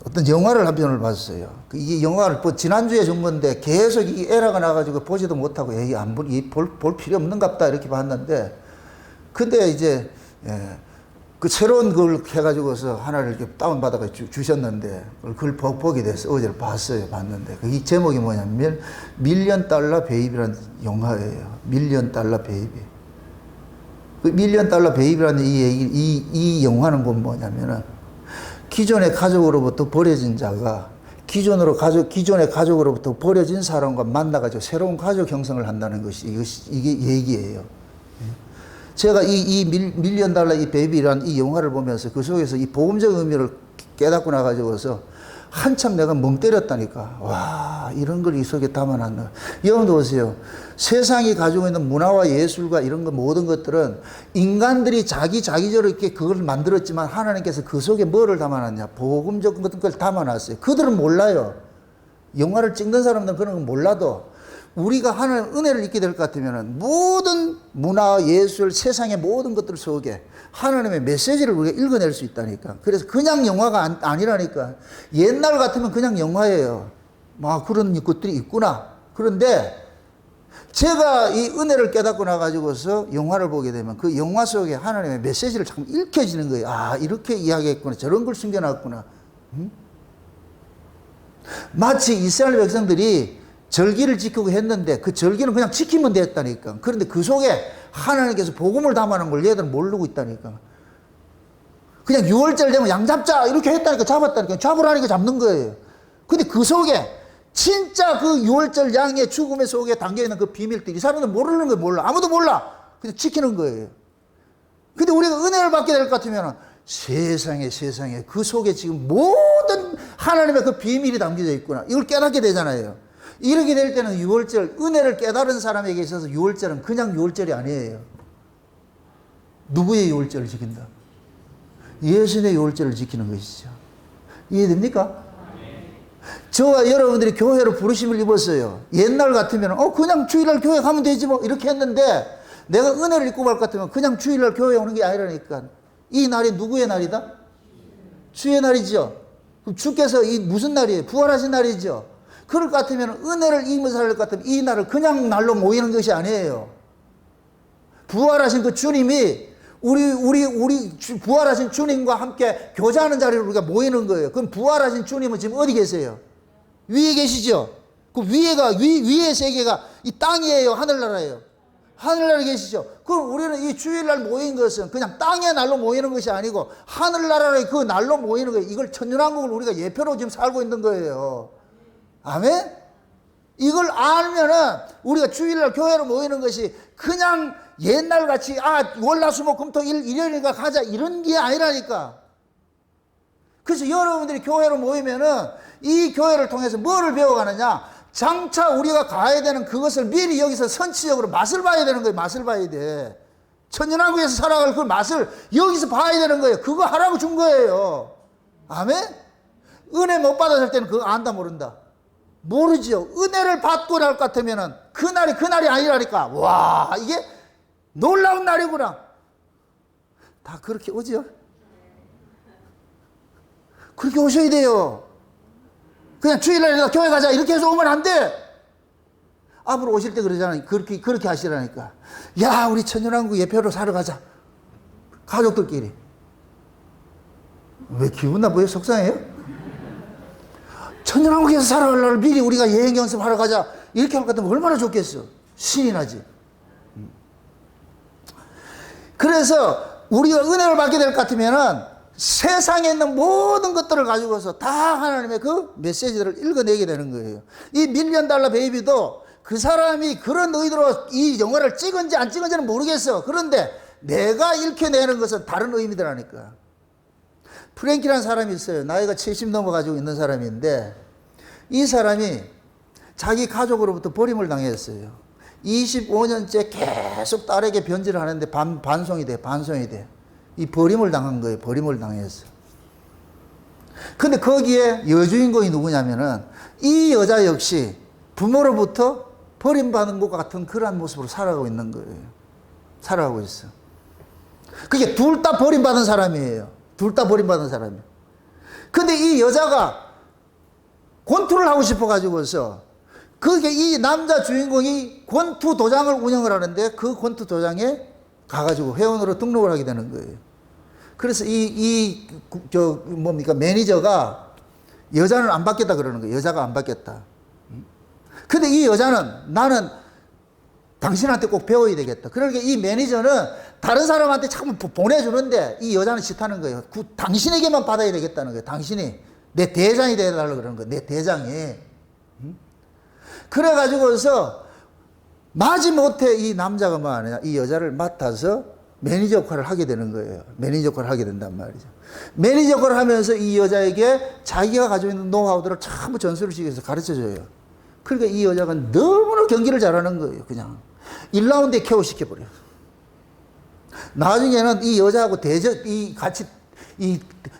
어떤 영화를 한 편을 봤어요. 이 영화를 지난주에 준 건데 계속 이 에러가 나가지고 보지도 못하고 볼 필요 없는갑다 이렇게 봤는데, 근데 이제 그 새로운 걸 해가지고서 하나를 이렇게 다운받아가 주셨는데 그걸 보게 돼서 어제 봤어요. 봤는데 이 제목이 뭐냐면 밀리언 달러 베이비라는 영화예요. 밀리언 달러 베이비. 그 밀리언 달러 베이비라는 이 영화는 뭐냐면은 기존의 가족으로부터 버려진 자가 기존의 가족으로부터 버려진 사람과 만나가지고 새로운 가족 형성을 한다는 것이 이게 얘기예요. 제가 이 밀리언 달러 이 베이비라는 이 영화를 보면서 그 속에서 이 복음적 의미를 깨닫고 나가지고서 한참 내가 멍 때렸다니까. 와, 이런 걸 이 속에 담아놨나. 여러분도 보세요. 세상이 가지고 있는 문화와 예술과 이런 거 모든 것들은 인간들이 자기적으로 이렇게 그걸 만들었지만 하나님께서 그 속에 뭐를 담아놨냐? 복음적 같은 걸 담아놨어요. 그들은 몰라요. 영화를 찍는 사람들은 그런 건 몰라도 우리가 하나님 은혜를 입게 될 것 같으면 모든 문화, 예술, 세상의 모든 것들 속에 하나님의 메시지를 우리가 읽어낼 수 있다니까. 그래서 그냥 영화가 아니라니까. 옛날 같으면 그냥 영화예요. 그런 것들이 있구나. 그런데 제가 이 은혜를 깨닫고 나가지고서 영화를 보게 되면 그 영화 속에 하나님의 메시지를 자꾸 읽혀지는 거예요. 아, 이렇게 이야기했구나. 저런 걸 숨겨놨구나. 마치 이스라엘 백성들이 절기를 지키고 했는데 그 절기는 그냥 지키면 됐다니까. 그런데 그 속에 하나님께서 복음을 담아놓은 걸 얘들은 모르고 있다니까. 그냥 6월절 되면 양 잡자 이렇게 했다니까. 잡았다니까. 잡으라니까 잡는 거예요. 근데 그 속에 진짜 그 6월절 양의 죽음의 속에 담겨있는 그 비밀들이 이 사람들은 모르는 거예요. 몰라. 아무도 몰라. 그냥 지키는 거예요. 근데 우리가 은혜를 받게 될 것 같으면 세상에 그 속에 지금 모든 하나님의 그 비밀이 담겨져 있구나. 이걸 깨닫게 되잖아요. 이렇게 될 때는 6월절, 은혜를 깨달은 사람에게 있어서 6월절은 그냥 6월절이 아니에요. 누구의 6월절을 지킨다? 예수님의 6월절을 지키는 것이죠. 이해됩니까? 저와 여러분들이 교회로 부르심을 입었어요. 옛날 같으면 그냥 주일날 교회 가면 되지 뭐 이렇게 했는데, 내가 은혜를 입고 갈 것 같으면 그냥 주일날 교회 오는 게 아니라니까. 이 날이 누구의 날이다? 주의 날이죠. 그럼 주께서 이 무슨 날이에요? 부활하신 날이죠. 그럴 것 같으면 은혜를 입으면서 할 것 같으면 이 날을 그냥 날로 모이는 것이 아니에요. 부활하신 그 주님이 우리 부활하신 주님과 함께 교제하는 자리로 우리가 모이는 거예요. 그럼 부활하신 주님은 지금 어디 계세요? 위에 계시죠? 그 위의 세계가 이 땅이에요? 하늘나라예요? 하늘나라에 계시죠? 그럼 우리는 이 주일날 모인 것은 그냥 땅의 날로 모이는 것이 아니고 하늘나라의 그 날로 모이는 거예요. 이걸 천년왕국을 우리가 예표로 지금 살고 있는 거예요. 아멘? 이걸 알면은 우리가 주일날 교회로 모이는 것이 그냥 옛날같이 월화수목금토일 일요일이니까 가자 이런 게 아니라니까. 그래서 여러분들이 교회로 모이면은 이 교회를 통해서 뭐를 배워가느냐? 장차 우리가 가야 되는 그것을 미리 여기서 선치적으로 맛을 봐야 되는 거예요. 맛을 봐야 돼. 천연왕국에서 살아갈 그 맛을 여기서 봐야 되는 거예요. 그거 하라고 준 거예요. 아멘? 은혜 못 받았을 때는 그거 안다 모른다. 모르죠. 은혜를 받고 날 것 같으면은 그날이 아니라니까. 와, 이게 놀라운 날이구나. 다 그렇게 오죠. 그렇게 오셔야 돼요. 그냥 주일날에 교회 가자 이렇게 해서 오면 안 돼. 앞으로 오실 때 그러잖아요. 그렇게 하시라니까. 야, 우리 천연왕국 예표로 사러 가자. 가족들끼리. 왜 기분 나쁘게 속상해요? 천연왕국에서 살아갈 날 미리 우리가 여행 연습하러 가자. 이렇게 할 것 같으면 얼마나 좋겠어. 신이 나지. 그래서 우리가 은혜를 받게 될 것 같으면은 세상에 있는 모든 것들을 가지고서 다 하나님의 그 메시지들을 읽어내게 되는 거예요. 이 밀리언 달러 베이비도 그 사람이 그런 의도로 이 영화를 찍은지 안 찍은지는 모르겠어. 그런데 내가 읽혀내는 것은 다른 의미더라니까. 프랭키라는 사람이 있어요. 나이가 70 넘어가지고 있는 사람인데 이 사람이 자기 가족으로부터 버림을 당했어요. 25년째 계속 딸에게 변질을 하는데 반송이 돼. 이 버림을 당한 거예요. 버림을 당했어. 근데 거기에 여주인공이 누구냐면은 이 여자 역시 부모로부터 버림받은 것 같은 그러한 모습으로 살아가고 있는 거예요. 살아가고 있어. 그게 둘 다 버림받은 사람이에요. 둘 다 버림받은 사람이에요. 근데 이 여자가 권투를 하고 싶어가지고서 그게 이 남자 주인공이 권투 도장을 운영을 하는데 그 권투 도장에 가가지고 회원으로 등록을 하게 되는 거예요. 그래서 매니저가 여자는 안 받겠다 그러는 거예요. 여자가 안 받겠다. 근데 이 여자는 나는 당신한테 꼭 배워야 되겠다. 그러니까 이 매니저는 다른 사람한테 자꾸 보내주는데 이 여자는 싫다는 거예요. 당신에게만 받아야 되겠다는 거예요. 당신이 내 대장이 되어달라고 그러는 거예요. 내 대장이. 그래가지고서 마지못해 이 남자가 뭐 하느냐. 이 여자를 맡아서 매니저 역할을 하게 되는 거예요. 매니저 역할을 하게 된단 말이죠. 매니저 역할을 하면서 이 여자에게 자기가 가지고 있는 노하우들을 전부 전수를 시켜서 가르쳐줘요. 그러니까 이 여자가 너무나 경기를 잘하는 거예요. 그냥 1라운드에 KO 시켜버려요. 나중에는 이 여자하고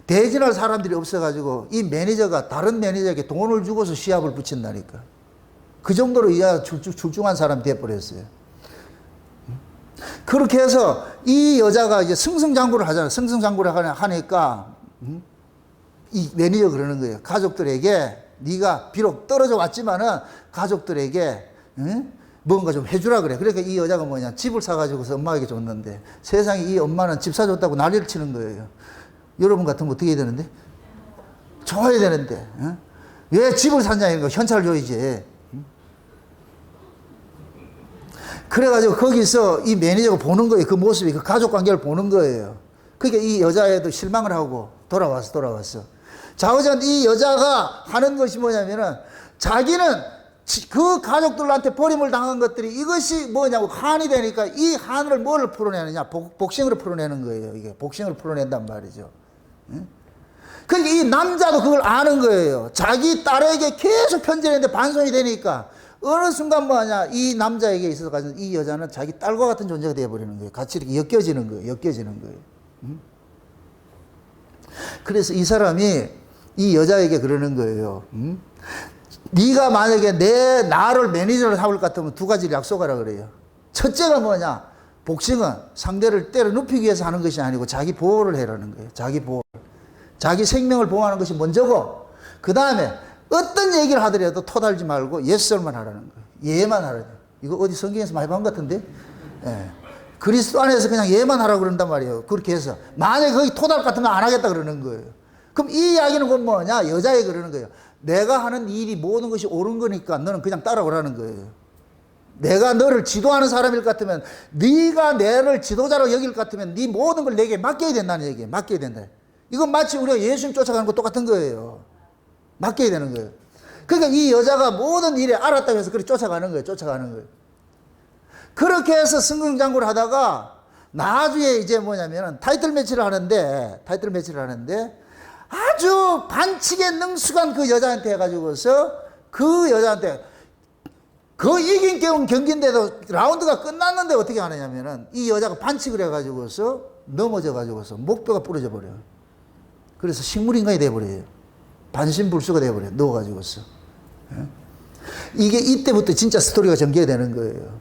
대진할 사람들이 없어가지고 이 매니저가 다른 매니저에게 돈을 주고서 시합을 붙인다니까. 그 정도로 이 여자가 출중한 사람이 되어버렸어요. 그렇게 해서 이 여자가 이제 승승장구를 하잖아요. 승승장구를 하니까 이 매니저 그러는 거예요. 가족들에게 네가 비록 떨어져 왔지만은 가족들에게 뭔가 좀 해주라 그래. 그러니까 이 여자가 뭐냐, 집을 사가지고서 엄마에게 줬는데 세상에 이 엄마는 집 사줬다고 난리를 치는 거예요. 여러분 같으면 어떻게 해야 되는데? 줘야 되는데 왜 집을 샀냐 이거 현찰 줘야지. 그래가지고 거기서 이 매니저가 보는 거예요. 그 모습이, 그 가족 관계를 보는 거예요. 그러니까 이 여자애도 실망을 하고 돌아왔어. 자우전 이 여자가 하는 것이 뭐냐면은 자기는 그 가족들한테 버림을 당한 것들이 이것이 뭐냐고 한이 되니까 이 한을 뭘 풀어내느냐? 복싱으로 풀어내는 거예요. 이게 복싱으로 풀어낸단 말이죠. 그러니까 이 남자도 그걸 아는 거예요. 자기 딸에게 계속 편지했는데 반송이 되니까 어느 순간 뭐하냐, 이 남자에게 있어서 가지고 이 여자는 자기 딸과 같은 존재가 되어버리는 거예요. 같이 이렇게 엮여지는 거예요. 그래서 이 사람이 이 여자에게 그러는 거예요. 네가 만약에 나를 매니저로 삼을 것 같으면 두 가지를 약속하라 그래요. 첫째가 뭐냐, 복싱은 상대를 때려 눕히기 위해서 하는 것이 아니고 자기 보호를 해라는 거예요. 자기 보호. 자기 생명을 보호하는 것이 먼저고, 그 다음에 어떤 얘기를 하더라도 토달지 말고 예설만 하라는 거예요. 예만 하라는 거예요. 이거 어디 성경에서 많이 본 것 같은데? 예. 그리스도 안에서 그냥 예만 하라고 그런단 말이에요. 그렇게 해서. 만약에 거기 토달 같은 거 안 하겠다 그러는 거예요. 그럼 이 이야기는 그 뭐냐? 여자애 그러는 거예요. 내가 하는 일이 모든 것이 옳은 거니까 너는 그냥 따라오라는 거예요. 내가 너를 지도하는 사람일 것 같으면, 네가 나를 지도자로 여길 것 같으면 네 모든 걸 내게 맡겨야 된다는 얘기예요. 맡겨야 된다. 이건 마치 우리가 예수님 쫓아가는 거 똑같은 거예요. 맡겨야 되는 거예요. 그러니까 이 여자가 모든 일에 알았다고 해서 그렇게 쫓아가는 거예요. 그렇게 해서 승승장구를 하다가 나중에 이제 뭐냐면은 타이틀 매치를 하는데 아주 반칙에 능숙한 그 여자한테 해가지고서 그 여자한테 그 이긴 경기인데도 라운드가 끝났는데 어떻게 하느냐면은 이 여자가 반칙을 해가지고서 넘어져가지고서 목뼈가 부러져 버려요. 그래서 식물인간이 돼버려요. 반신불수가 돼버려요. 누워가지고서. 이게 이때부터 진짜 스토리가 전개되는 거예요.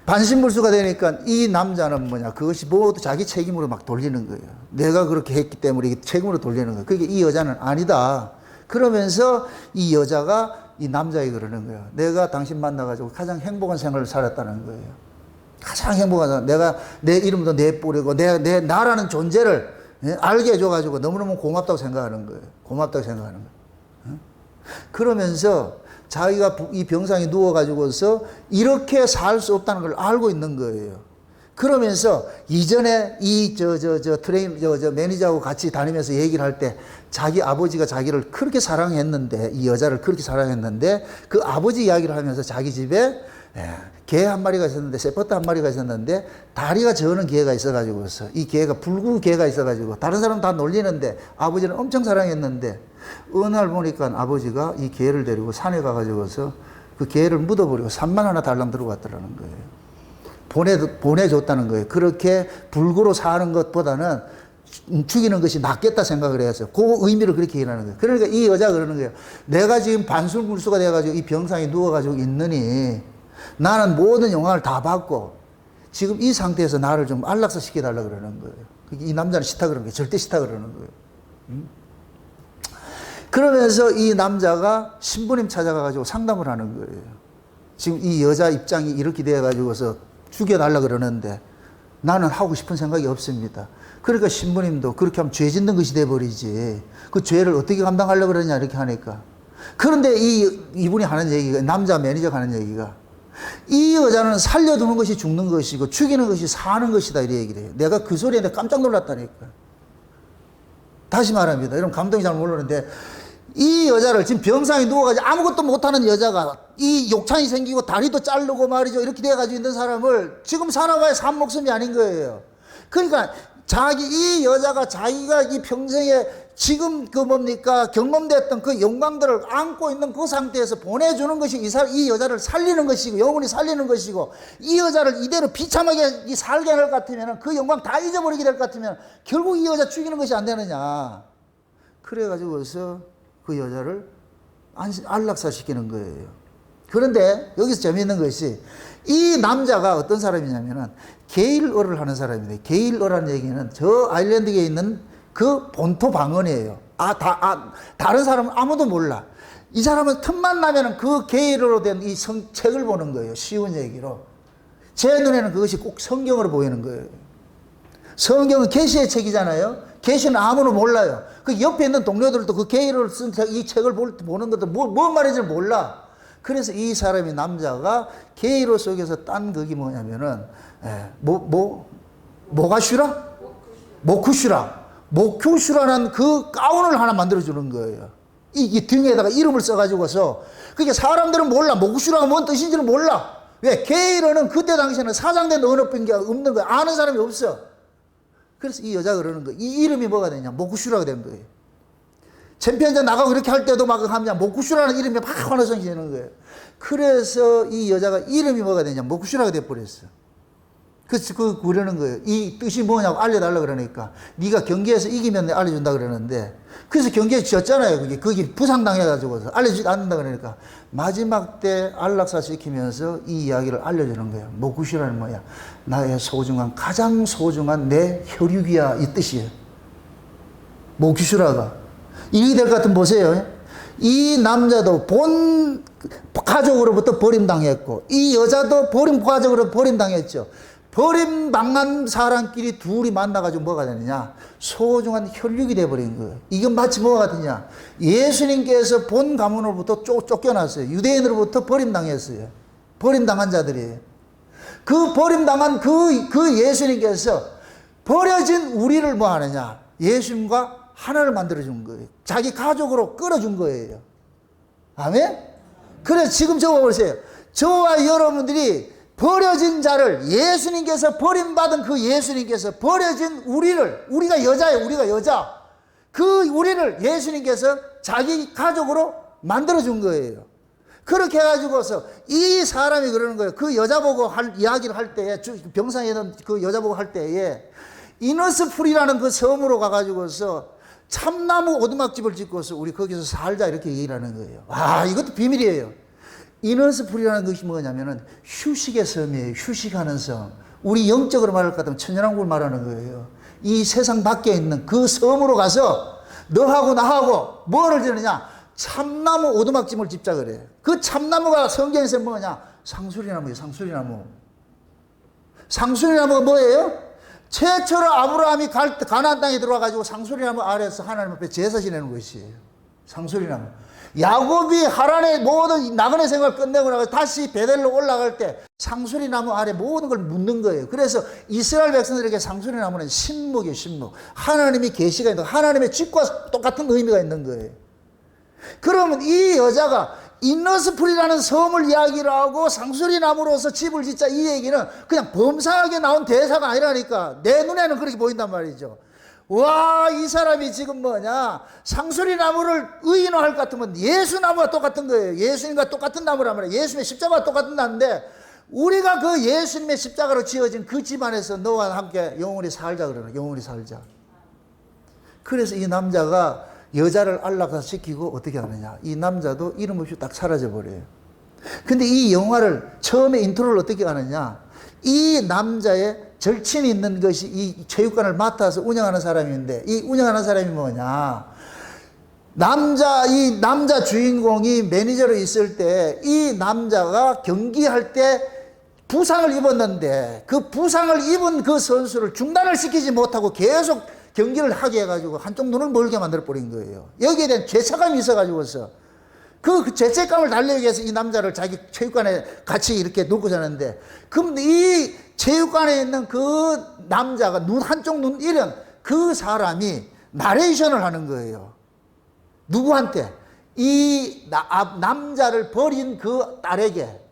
반신불수가 되니까 이 남자는 뭐냐, 그것이 모두 자기 책임으로 막 돌리는 거예요. 내가 그렇게 했기 때문에 이게 책임으로 돌리는 거예요. 그게 이 여자는 아니다. 그러면서 이 여자가 이 남자에게 그러는 거예요. 내가 당신 만나가지고 가장 행복한 생활을 살았다는 거예요. 가장 행복한, 내가 내 이름도 내뿌리고 나라는 존재를 알게 해줘가지고 너무너무 고맙다고 생각하는 거예요. 고맙다고 생각하는 거예요. 그러면서 자기가 이 병상에 누워가지고서 이렇게 살 수 없다는 걸 알고 있는 거예요. 그러면서 이전에 매니저하고 같이 다니면서 얘기를 할 때 자기 아버지가 자기를 그렇게 사랑했는데, 이 여자를 그렇게 사랑했는데, 그 아버지 이야기를 하면서 자기 집에 개 한 마리가 있었는데, 세포트 한 마리가 있었는데, 다리가 저는 개가 있어가지고서, 이 개가 불구 개가 있어가지고, 다른 사람 다 놀리는데, 아버지는 엄청 사랑했는데, 어느 날 보니까 아버지가 이 개를 데리고 산에 가가지고서 그 개를 묻어버리고 3만 하나 달랑 들고 왔더라는 거예요. 보내줬다는 거예요. 그렇게 불구로 사는 것보다는 죽이는 것이 낫겠다 생각을 했어요. 그 의미를 그렇게 얘기하는 거예요. 그러니까 이 여자가 그러는 거예요. 내가 지금 반술불수가 돼가지고 이 병상에 누워가지고 있느니 나는 모든 영광을 다 받고 지금 이 상태에서 나를 좀 안락사 시켜달라 그러는 거예요. 이 남자는 싫다 그러는 거예요. 절대 싫다 그러는 거예요. 그러면서 이 남자가 신부님 찾아가가지고 상담을 하는 거예요. 지금 이 여자 입장이 이렇게 돼가지고서 죽여달라 그러는데 나는 하고 싶은 생각이 없습니다. 그러니까 신부님도 그렇게 하면 죄 짓는 것이 돼버리지. 그 죄를 어떻게 감당하려고 그러냐 이렇게 하니까. 그런데 이분이 하는 얘기가, 남자 매니저가 하는 얘기가, 이 여자는 살려두는 것이 죽는 것이고 죽이는 것이 사는 것이다 이렇게 얘기를 해요. 내가 그 소리에 깜짝 놀랐다니까. 다시 말합니다. 여러분 감동이 잘 모르는데 이 여자를 지금 병상에 누워가지고 아무것도 못하는 여자가 이 욕창이 생기고 다리도 자르고 말이죠. 이렇게 돼가지고 있는 사람을 지금 살아봐야 산 목숨이 아닌 거예요. 그러니까 이 여자가 자기가 이 평생에 지금 경험됐던 그 영광들을 안고 있는 그 상태에서 보내주는 것이 이 여자를 살리는 것이고 영원히 살리는 것이고 이 여자를 이대로 비참하게 살게 할 것 같으면 그 영광 다 잊어버리게 될 것 같으면 결국 이 여자 죽이는 것이 안 되느냐. 그래가지고서 그 여자를 안락사 시키는 거예요. 그런데 여기서 재미있는 것이 이 남자가 어떤 사람이냐면은 게일어를 하는 사람입니다. 게일어라는 얘기는 저 아일랜드에 있는 그 본토 방언이에요. 다른 사람은 아무도 몰라. 이 사람은 틈만 나면은 그 게일어로 된 이 책을 보는 거예요. 쉬운 얘기로. 제 눈에는 그것이 꼭 성경으로 보이는 거예요. 성경은 계시의 책이잖아요. 계시는 아무도 몰라요. 그 옆에 있는 동료들도 그 게일어를 쓴 이 책을 보는 것도 뭔 말인지 몰라. 그래서 이 사람이 남자가 게일어 속에서 딴 그게 뭐냐면은 모쿠슈라는 그 가운을 하나 만들어주는 거예요. 이 등에다가 이름을 써가지고서. 그게 사람들은 몰라. 모쿠슈라가 뭔 뜻인지는 몰라. 왜? 게일어는 그때 당시에는 사장된 언어밖에 없는 거야. 아는 사람이 없어. 그래서 이 여자가 그러는 거예요. 이 이름이 뭐가 되냐? 모쿠슈라가 된 거예요. 챔피언전 나가고 이렇게 할 때도 막 하면 모쿠슈라는 이름이 막 환호성이 되는 거예요. 그래서 이 여자가 이름이 뭐가 되냐? 모쿠슈라가 돼버렸어. 그래서 그러는 거예요. 이 뜻이 뭐냐고 알려달라 그러니까 네가 경기에서 이기면 알려준다 그러는데 그래서 경기에 졌잖아요. 그게 부상당해가지고서 알려주지 않는다 그러니까 마지막 때 안락사 시키면서 이 이야기를 알려주는 거예요. 모쿠슈라는 뭐야? 나의 가장 소중한 내 혈육이야 이 뜻이에요. 모쿠슈라가 이렇게 될 것 같으면 보세요. 이 남자도 본 가족으로부터 버림당했고 이 여자도 가족으로 버림당했죠. 버림당한 사람끼리 둘이 만나가지고 뭐가 되느냐? 소중한 혈육이 돼버린 거예요. 이건 마치 뭐가 같으냐? 예수님께서 본 가문으로부터 쫓겨났어요. 유대인으로부터 버림당했어요. 버림당한 자들이에요. 그 버림당한 그 예수님께서 버려진 우리를 뭐 하느냐? 예수님과 하나를 만들어준 거예요. 자기 가족으로 끌어준 거예요. 아멘? 그래서 지금 저거 보세요. 저와 여러분들이 버려진 자를 예수님께서 버림받은 그 예수님께서 버려진 우리가 여자예요. 우리가 여자. 그 우리를 예수님께서 자기 가족으로 만들어준 거예요. 그렇게 해가지고서 이 사람이 그러는 거예요. 그 여자 보고 이야기를 할 때에, 병상에 있는 그 여자 보고 할 때에 이너스풀이라는 그 섬으로 가가지고서 참나무 오두막집을 짓고서 우리 거기서 살자 이렇게 얘기를 하는 거예요. 아, 이것도 비밀이에요. 이너스풀이라는 것이 뭐냐면은 휴식의 섬이에요. 휴식하는 섬. 우리 영적으로 말할 것 같으면 천연왕국을 말하는 거예요. 이 세상 밖에 있는 그 섬으로 가서 너하고 나하고 뭐를 지느냐? 참나무 오두막집을 짓자 그래요. 그 참나무가 성경에서 뭐냐? 상수리나무예요. 상수리나무. 상수리나무가 뭐예요? 최초로 아브라함이 가나안 땅에 들어와가지고 상수리나무 아래에서 하나님 앞에 제사 지내는 것이에요. 상수리나무. 야곱이 하란의 모든 나그네 생활 끝내고 나서 다시 베델로 올라갈 때 상수리나무 아래 모든 걸 묻는 거예요. 그래서 이스라엘 백성들에게 상수리나무는 신목이에요. 신목. 하나님이 계시가 있는, 하나님의 집과 똑같은 의미가 있는 거예요. 그러면 이 여자가 인너스풀이라는 섬을 이야기를 하고 상수리나무로서 집을 짓자, 이 얘기는 그냥 범상하게 나온 대사가 아니라니까. 내 눈에는 그렇게 보인단 말이죠. 와, 이 사람이 지금 뭐냐, 상수리나무를 의인화할 것 같으면 예수나무와 똑같은 거예요. 예수님과 똑같은 나무란 말이에요. 예수님의 십자가와 똑같은 나무인데 우리가 그 예수님의 십자가로 지어진 그 집안에서 너와 함께 영원히 살자 그러는, 영원히 살자. 그래서 이 남자가 여자를 안락사시키고 어떻게 하느냐, 이 남자도 이름 없이 딱 사라져 버려요. 근데 이 영화를 처음에 인트로를 어떻게 하느냐, 이 남자의 절친이 있는 것이 이 체육관을 맡아서 운영하는 사람인데, 이 운영하는 사람이 뭐냐, 이 남자 주인공이 매니저로 있을 때 이 남자가 경기할 때 부상을 입었는데 그 부상을 입은 그 선수를 중단을 시키지 못하고 계속 경기를 하게 해가지고 한쪽 눈을 멀게 만들어 버린 거예요. 여기에 대한 죄책감이 있어가지고서 그 죄책감을 달래기 위해서 이 남자를 자기 체육관에 같이 이렇게 놓고 자는데, 그럼 이 체육관에 있는 그 남자가 한쪽 눈 잃은 그 사람이 나레이션을 하는 거예요. 누구한테? 이 남자를 버린 그 딸에게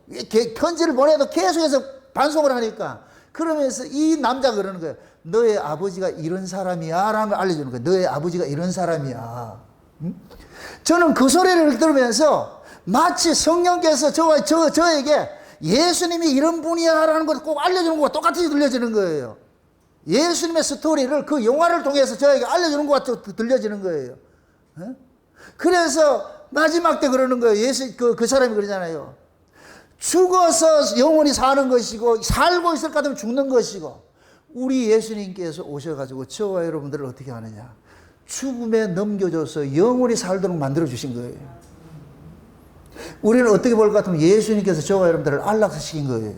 편지를 보내도 계속해서 반송을 하니까, 그러면서 이 남자가 그러는 거예요. 너의 아버지가 이런 사람이야 라는 걸 알려주는 거예요. 너의 아버지가 이런 사람이야. 저는 그 소리를 들으면서 마치 성령께서 저에게 예수님이 이런 분이야 라는 걸 꼭 알려주는 것과 똑같이 들려지는 거예요. 예수님의 스토리를 그 영화를 통해서 저에게 알려주는 것과 들려지는 거예요. 그래서 마지막 때 그러는 거예요. 그 사람이 그러잖아요. 죽어서 영원히 사는 것이고 살고 있을 것 같으면 죽는 것이고, 우리 예수님께서 오셔가지고 저와 여러분들을 어떻게 하느냐, 죽음에 넘겨줘서 영원히 살도록 만들어주신 거예요. 우리는 어떻게 볼 것 같으면 예수님께서 저와 여러분들을 안락사시킨 거예요.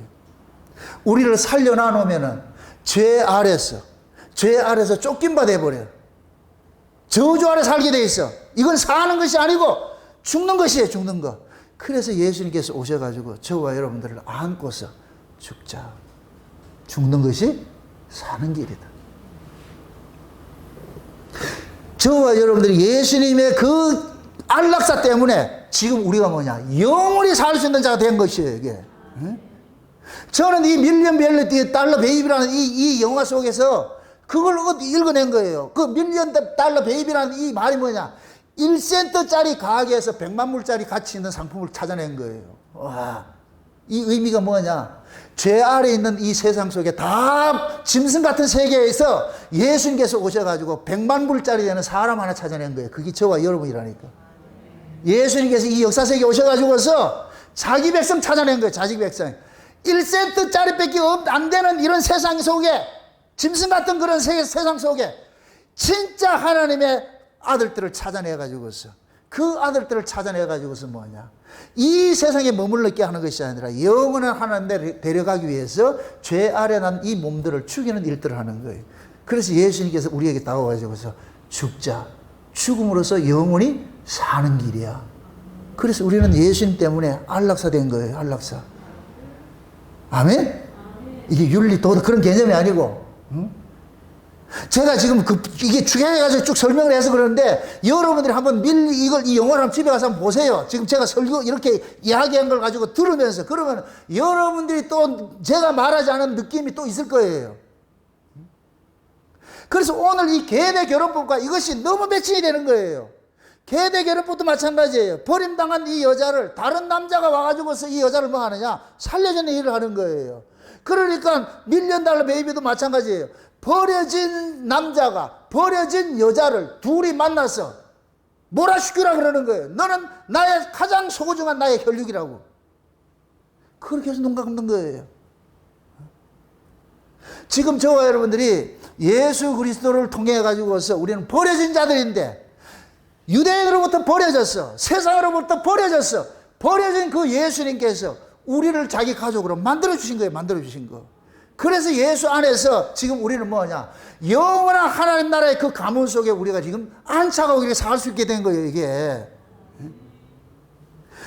우리를 살려놔놓으면 죄 아래서 쫓김바 돼버려요. 저주 아래 살게 돼 있어. 이건 사는 것이 아니고 죽는 것이에요. 죽는 것. 그래서 예수님께서 오셔가지고 저와 여러분들을 안고서 죽자, 죽는 것이 사는 길이다. 저와 여러분들이 예수님의 그 안락사 때문에 지금 우리가 뭐냐, 영원히 살 수 있는 자가 된 것이에요. 이게. 저는 이 밀리언 달러 베이비라는 이 영화 속에서 그걸 읽어낸 거예요. 그 밀리언 달러 베이비라는 이 말이 뭐냐, 1센트짜리 가게에서 100만 불짜리 가치 있는 상품을 찾아낸 거예요. 와, 이 의미가 뭐냐, 죄 아래 있는 이 세상 속에 다 짐승 같은 세계에서 예수님께서 오셔가지고 100만 불짜리 되는 사람 하나 찾아낸 거예요. 그게 저와 여러분이라니까. 예수님께서 이 역사 세계에 오셔가지고서 자기 백성 찾아낸 거예요. 자기 백성. 1센트짜리 밖에 안 되는 이런 세상 속에, 짐승 같은 그런 세상 속에 진짜 하나님의 아들들을 찾아내가지고서, 그 아들들을 찾아내가지고서 뭐냐, 이 세상에 머물렀게 하는 것이 아니라 영원한 하나님에 데려가기 위해서 죄 아래 난 이 몸들을 죽이는 일들을 하는 거예요. 그래서 예수님께서 우리에게 다가와가지고서 죽자, 죽음으로써 영원히 사는 길이야. 그래서 우리는 예수님 때문에 안락사 된 거예요. 안락사. 아멘? 이게 윤리, 도덕 그런 개념이 아니고, 제가 지금 이게 추격해가지고 쭉 설명을 해서 그러는데, 여러분들이 한번 이 영화를 한번 집에 가서 한번 보세요. 지금 제가 설교 이렇게 이야기한 걸 가지고 들으면서, 그러면 여러분들이 또 제가 말하지 않은 느낌이 또 있을 거예요. 그래서 오늘 이 계대 결혼법과 이것이 너무 매칭이 되는 거예요. 계대결혼법도 마찬가지예요. 버림당한 이 여자를 다른 남자가 와가지고서 이 여자를 뭐 하느냐? 살려주는 일을 하는 거예요. 그러니까 $1,000,000 베이비도 마찬가지예요. 버려진 남자가 버려진 여자를 둘이 만나서 몰아시키라 그러는 거예요. 너는 나의 가장 소중한 나의 혈육이라고. 그렇게 해서 눈 감는 거예요. 지금 저와 여러분들이 예수 그리스도를 통해 가지고서 우리는 버려진 자들인데, 유대인으로부터 버려졌어. 세상으로부터 버려졌어. 버려진 그 예수님께서 우리를 자기 가족으로 만들어주신 거예요. 만들어주신 거. 그래서 예수 안에서 지금 우리는 뭐냐? 영원한 하나님 나라의 그 가문 속에 우리가 지금 안착하고 이렇게 살 수 있게 된 거예요, 이게.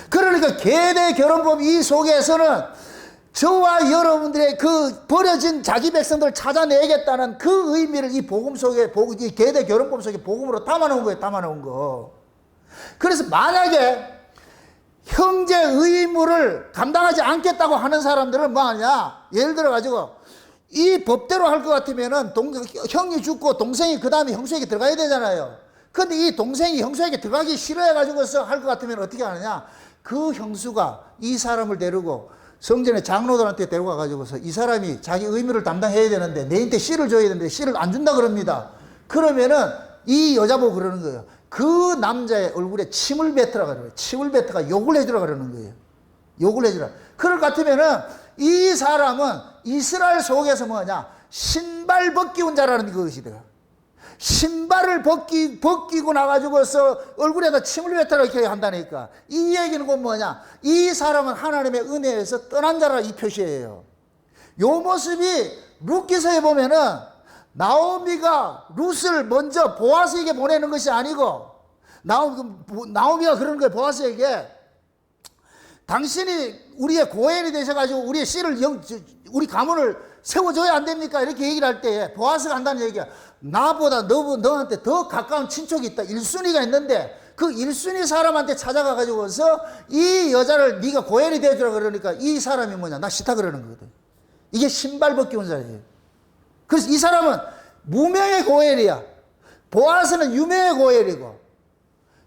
그러니까 계대 결혼법 이 속에서는 저와 여러분들의 그 버려진 자기 백성들을 찾아내겠다는 그 의미를 이 복음 속에, 이 계대 결혼법 속에 복음으로 담아놓은 거예요, 담아놓은 거. 그래서 만약에 형제 의무를 감당하지 않겠다고 하는 사람들은 뭐 하냐? 예를 들어가지고 이 법대로 할 것 같으면은 형이 죽고 동생이 그 다음에 형수에게 들어가야 되잖아요. 근데 이 동생이 형수에게 들어가기 싫어해가지고서 할 것 같으면 어떻게 하느냐? 그 형수가 이 사람을 데리고 성전의 장로들한테 데려가가지고서 이 사람이 자기 의무를 담당해야 되는데 내한테 씨를 줘야 되는데 씨를 안 준다 그럽니다. 그러면은 이 여자 보고 그러는 거예요. 그 남자의 얼굴에 침을 뱉으라 그래요. 침을 뱉어가 욕을 해주라 그러는 거예요. 욕을 해주라. 그럴 것 같으면은 이 사람은 이스라엘 속에서 뭐냐? 신발 벗기운 자라는 것이다. 신발을 벗기고 나가지고서 얼굴에다 침을 뱉으라 이렇게 한다니까. 이 얘기는 곧 뭐냐? 이 사람은 하나님의 은혜에서 떠난 자라 이 표시예요. 요 모습이 룻기서에 보면은 나오미가 룻을 먼저 보아스에게 보내는 것이 아니고, 나오미가 그러는 거예요. 보아스에게 당신이 우리의 고엘이 되셔가지고 우리의 씨를 우리 가문을 세워줘야 안 됩니까? 이렇게 얘기를 할 때 보아스가 한다는 얘기야. 나보다 너한테 더 가까운 친척이 있다. 1순위가 있는데 그 1순위 사람한테 찾아가가지고서 이 여자를 네가 고엘이 되어주라 그러니까 이 사람이 뭐냐? 나 싫다 그러는 거거든. 이게 신발 벗기운 자예요. 그래서 이 사람은 무명의 고엘이야. 보아스는 유명의 고엘이고.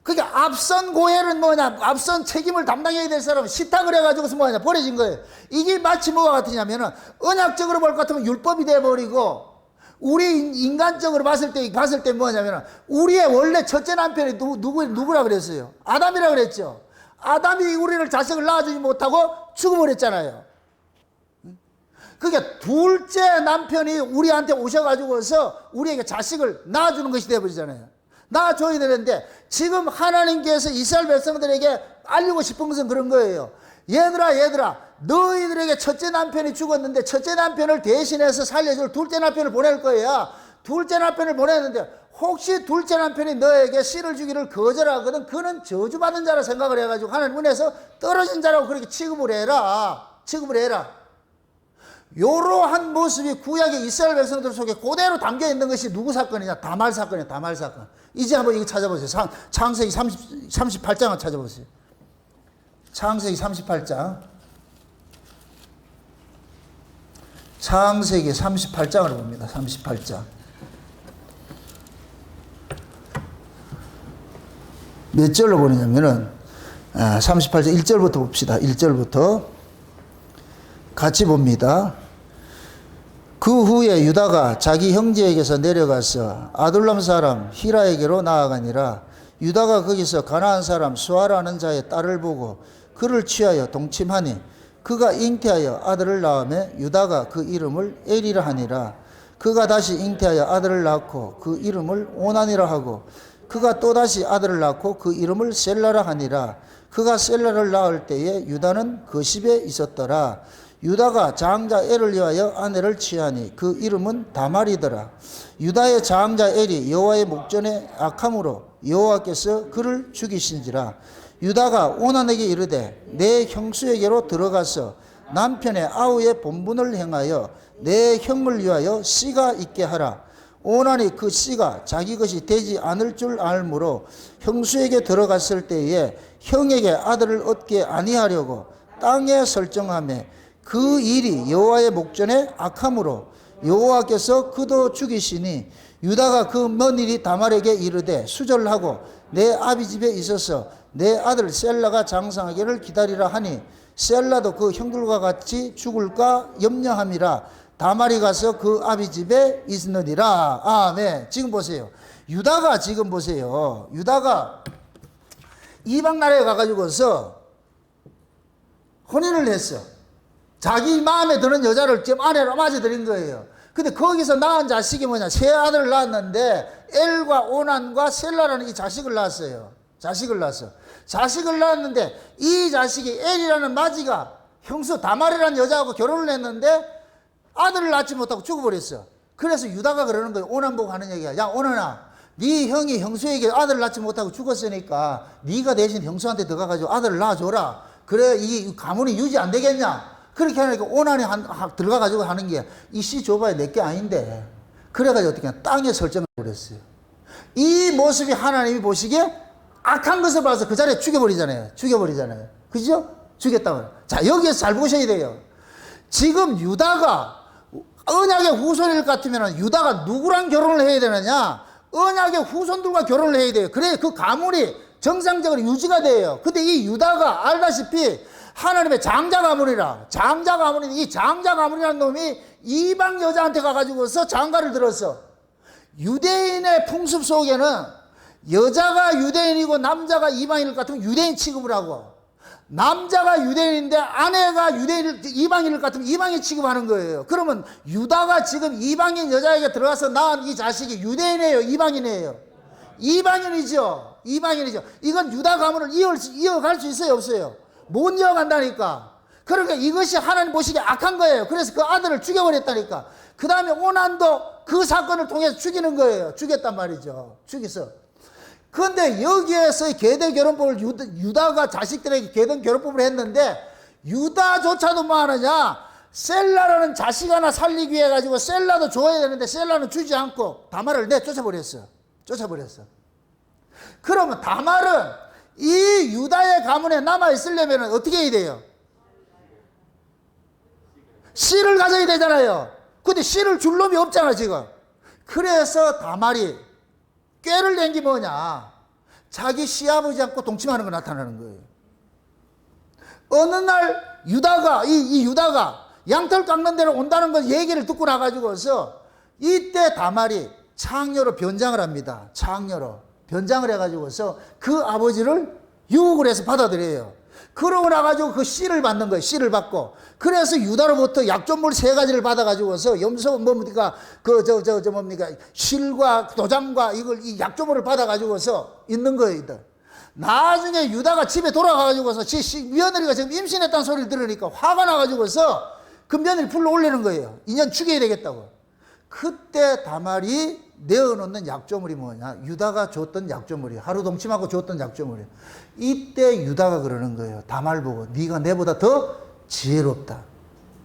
그러니까 앞선 고엘은 뭐냐? 앞선 책임을 담당해야 될 사람은 싫다 그래가지고서 뭐냐? 버려진 거예요. 이게 마치 뭐가 같으냐면은 언약적으로 볼 것 같으면 율법이 돼버리고, 우리 인간적으로 봤을 때 뭐냐면은 우리의 원래 첫째 남편이 누구라 그랬어요? 아담이라 그랬죠. 아담이 우리를 자식을 낳아주지 못하고 죽어버렸잖아요. 그러니까 둘째 남편이 우리한테 오셔가지고서 우리에게 자식을 낳아주는 것이 되어버리잖아요. 낳아줘야 되는데 지금 하나님께서 이스라엘 백성들에게 알리고 싶은 것은 그런 거예요. 얘들아, 너희들에게 첫째 남편이 죽었는데 첫째 남편을 대신해서 살려줄 둘째 남편을 보낼 거야. 둘째 남편을 보냈는데 혹시 둘째 남편이 너에게 씨를 주기를 거절하거든, 그는 저주받은 자라 생각을 해가지고 하나님 은혜에서 떨어진 자라고 그렇게 취급을 해라. 이러한 모습이 구약의 이스라엘 백성들 속에 그대로 담겨 있는 것이 누구 사건이냐? 다말 사건이에요. 다말 사건. 이제 한번 이거 찾아보세요. 창세기 38장을 찾아보세요. 창세기 38장. 창세기 38장을 봅니다. 38장. 몇 절로 보느냐면은 38장 1절부터 봅시다. 1절부터 같이 봅니다. 그 후에 유다가 자기 형제에게서 내려가서 아둘람 사람 히라에게로 나아가니라. 유다가 거기서 가나안 사람 수아라는 자의 딸을 보고 그를 취하여 동침하니 그가 잉태하여 아들을 낳으며 유다가 그 이름을 에리라 하니라. 그가 다시 잉태하여 아들을 낳고 그 이름을 오난이라 하고 그가 또다시 아들을 낳고 그 이름을 셀라라 하니라. 그가 셀라를 낳을 때에 유다는 거십에 있었더라. 유다가 장자 엘을 위하여 아내를 취하니 그 이름은 다말이더라. 유다의 장자 엘이 여호와의 목전에 악함으로 여호와께서 그를 죽이신지라. 유다가 오난에게 이르되 내 형수에게로 들어가서 남편의 아우의 본분을 행하여 내 형을 위하여 씨가 있게 하라. 오난이 그 씨가 자기 것이 되지 않을 줄 알므로 형수에게 들어갔을 때에 형에게 아들을 얻게 아니하려고 땅에 설정하며 그 일이 여호와의 목전에 악함으로 여호와께서 그도 죽이시니 유다가 그 먼 일이 다말에게 이르되 수절하고 내 아비 집에 있어서 내 아들 셀라가 장성하기를 기다리라 하니 셀라도 그 형들과 같이 죽을까 염려함이라 다말이 가서 그 아비 집에 있느니라. 아멘. 지금 보세요. 유다가 지금 보세요. 유다가 이방 나라에 가가지고서 혼인을 했어. 자기 마음에 드는 여자를 지금 아내로 맞아들인 거예요. 근데 거기서 낳은 자식이 뭐냐? 세 아들을 낳았는데 엘과 오난과 셀라라는 이 자식을 낳았어요. 자식을 낳았어. 자식을 낳았는데 이 자식이 엘이라는 마지가 형수 다말이라는 여자하고 결혼을 했는데 아들을 낳지 못하고 죽어버렸어. 그래서 유다가 그러는 거예요. 오난 보고 하는 얘기야. 야 오난아, 네 형이 형수에게 아들을 낳지 못하고 죽었으니까 네가 대신 형수한테 들어가가지고 아들을 낳아줘라. 그래 이 가문이 유지 안 되겠냐? 그렇게 하니까 오난이 들어가가지고 하는 게 이 씨 줘봐야 내게 아닌데. 그래가지고 어떻게 하냐? 땅에 설정을 버렸어요. 이 모습이 하나님이 보시기에 악한 것을 봐서 그 자리에 죽여버리잖아요. 죽여버리잖아요. 그죠? 죽였다고. 자, 여기에서 잘 보셔야 돼요. 지금 유다가 언약의 후손일 것 같으면 유다가 누구랑 결혼을 해야 되느냐? 언약의 후손들과 결혼을 해야 돼요. 그래야 그 가문이 정상적으로 유지가 돼요. 근데 이 유다가 알다시피 하나님의 장자 가문이라. 장자 가문이, 이 장자 가문이라는 놈이 이방 여자한테 가가지고서 장가를 들었어. 유대인의 풍습 속에는 여자가 유대인이고 남자가 이방인일 같으면 유대인 취급을 하고, 남자가 유대인인데 아내가 이방인일 같으면 이방인 취급하는 거예요. 그러면 유다가 지금 이방인 여자에게 들어가서 낳은 이 자식이 유대인이에요, 이방인이에요? 이방인이죠. 이방인이죠. 이건 유다 가문을 이어갈 수 있어요, 없어요? 못 이어간다니까. 그러니까 이것이 하나님 보시기에 악한 거예요. 그래서 그 아들을 죽여버렸다니까. 그 다음에 오난도 그 사건을 통해서 죽이는 거예요. 죽였단 말이죠. 죽였어. 그런데 여기에서 계대결혼법을 유다가 자식들에게 계대결혼법을 했는데, 유다조차도 뭐 하느냐? 셀라라는 자식 하나 살리기 위해 가지고 셀라도 줘야 되는데 셀라는 주지 않고 다말을 내쫓아버렸어. 쫓아버렸어. 그러면 다말은 이 유다의 가문에 남아있으려면 어떻게 해야 돼요? 씨를 가져야 되잖아요. 근데 씨를 줄 놈이 없잖아 지금. 그래서 다말이 꾀를 낸 게 뭐냐? 자기 시아버지 않고 동침하는 거 나타나는 거예요. 어느 날 유다가 이 유다가 양털 깎는 데로 온다는 걸 얘기를 듣고 나가지고서 이때 다말이 창녀로 변장을 합니다. 창녀로 변장을 해가지고서 그 아버지를 유혹을 해서 받아들여요. 그러고 나가지고 그 씨를 받는 거예요. 씨를 받고. 그래서 유다로부터 약조물 3가지를 받아가지고서 염소 뭡니까? 뭡니까? 실과 도장과 이 약조물을 받아가지고서 있는 거예요. 나중에 유다가 집에 돌아가가지고서 며느리가 지금 임신했다는 소리를 들으니까 화가 나가지고서 그 며느리 불러 올리는 거예요. 인연 죽여야 되겠다고. 그때 다말이 내어놓는 약조물이 뭐냐? 유다가 줬던 약조물이, 하루 동침하고 줬던 약조물이. 이때 유다가 그러는 거예요. 다말 보고 네가 내보다 더 지혜롭다.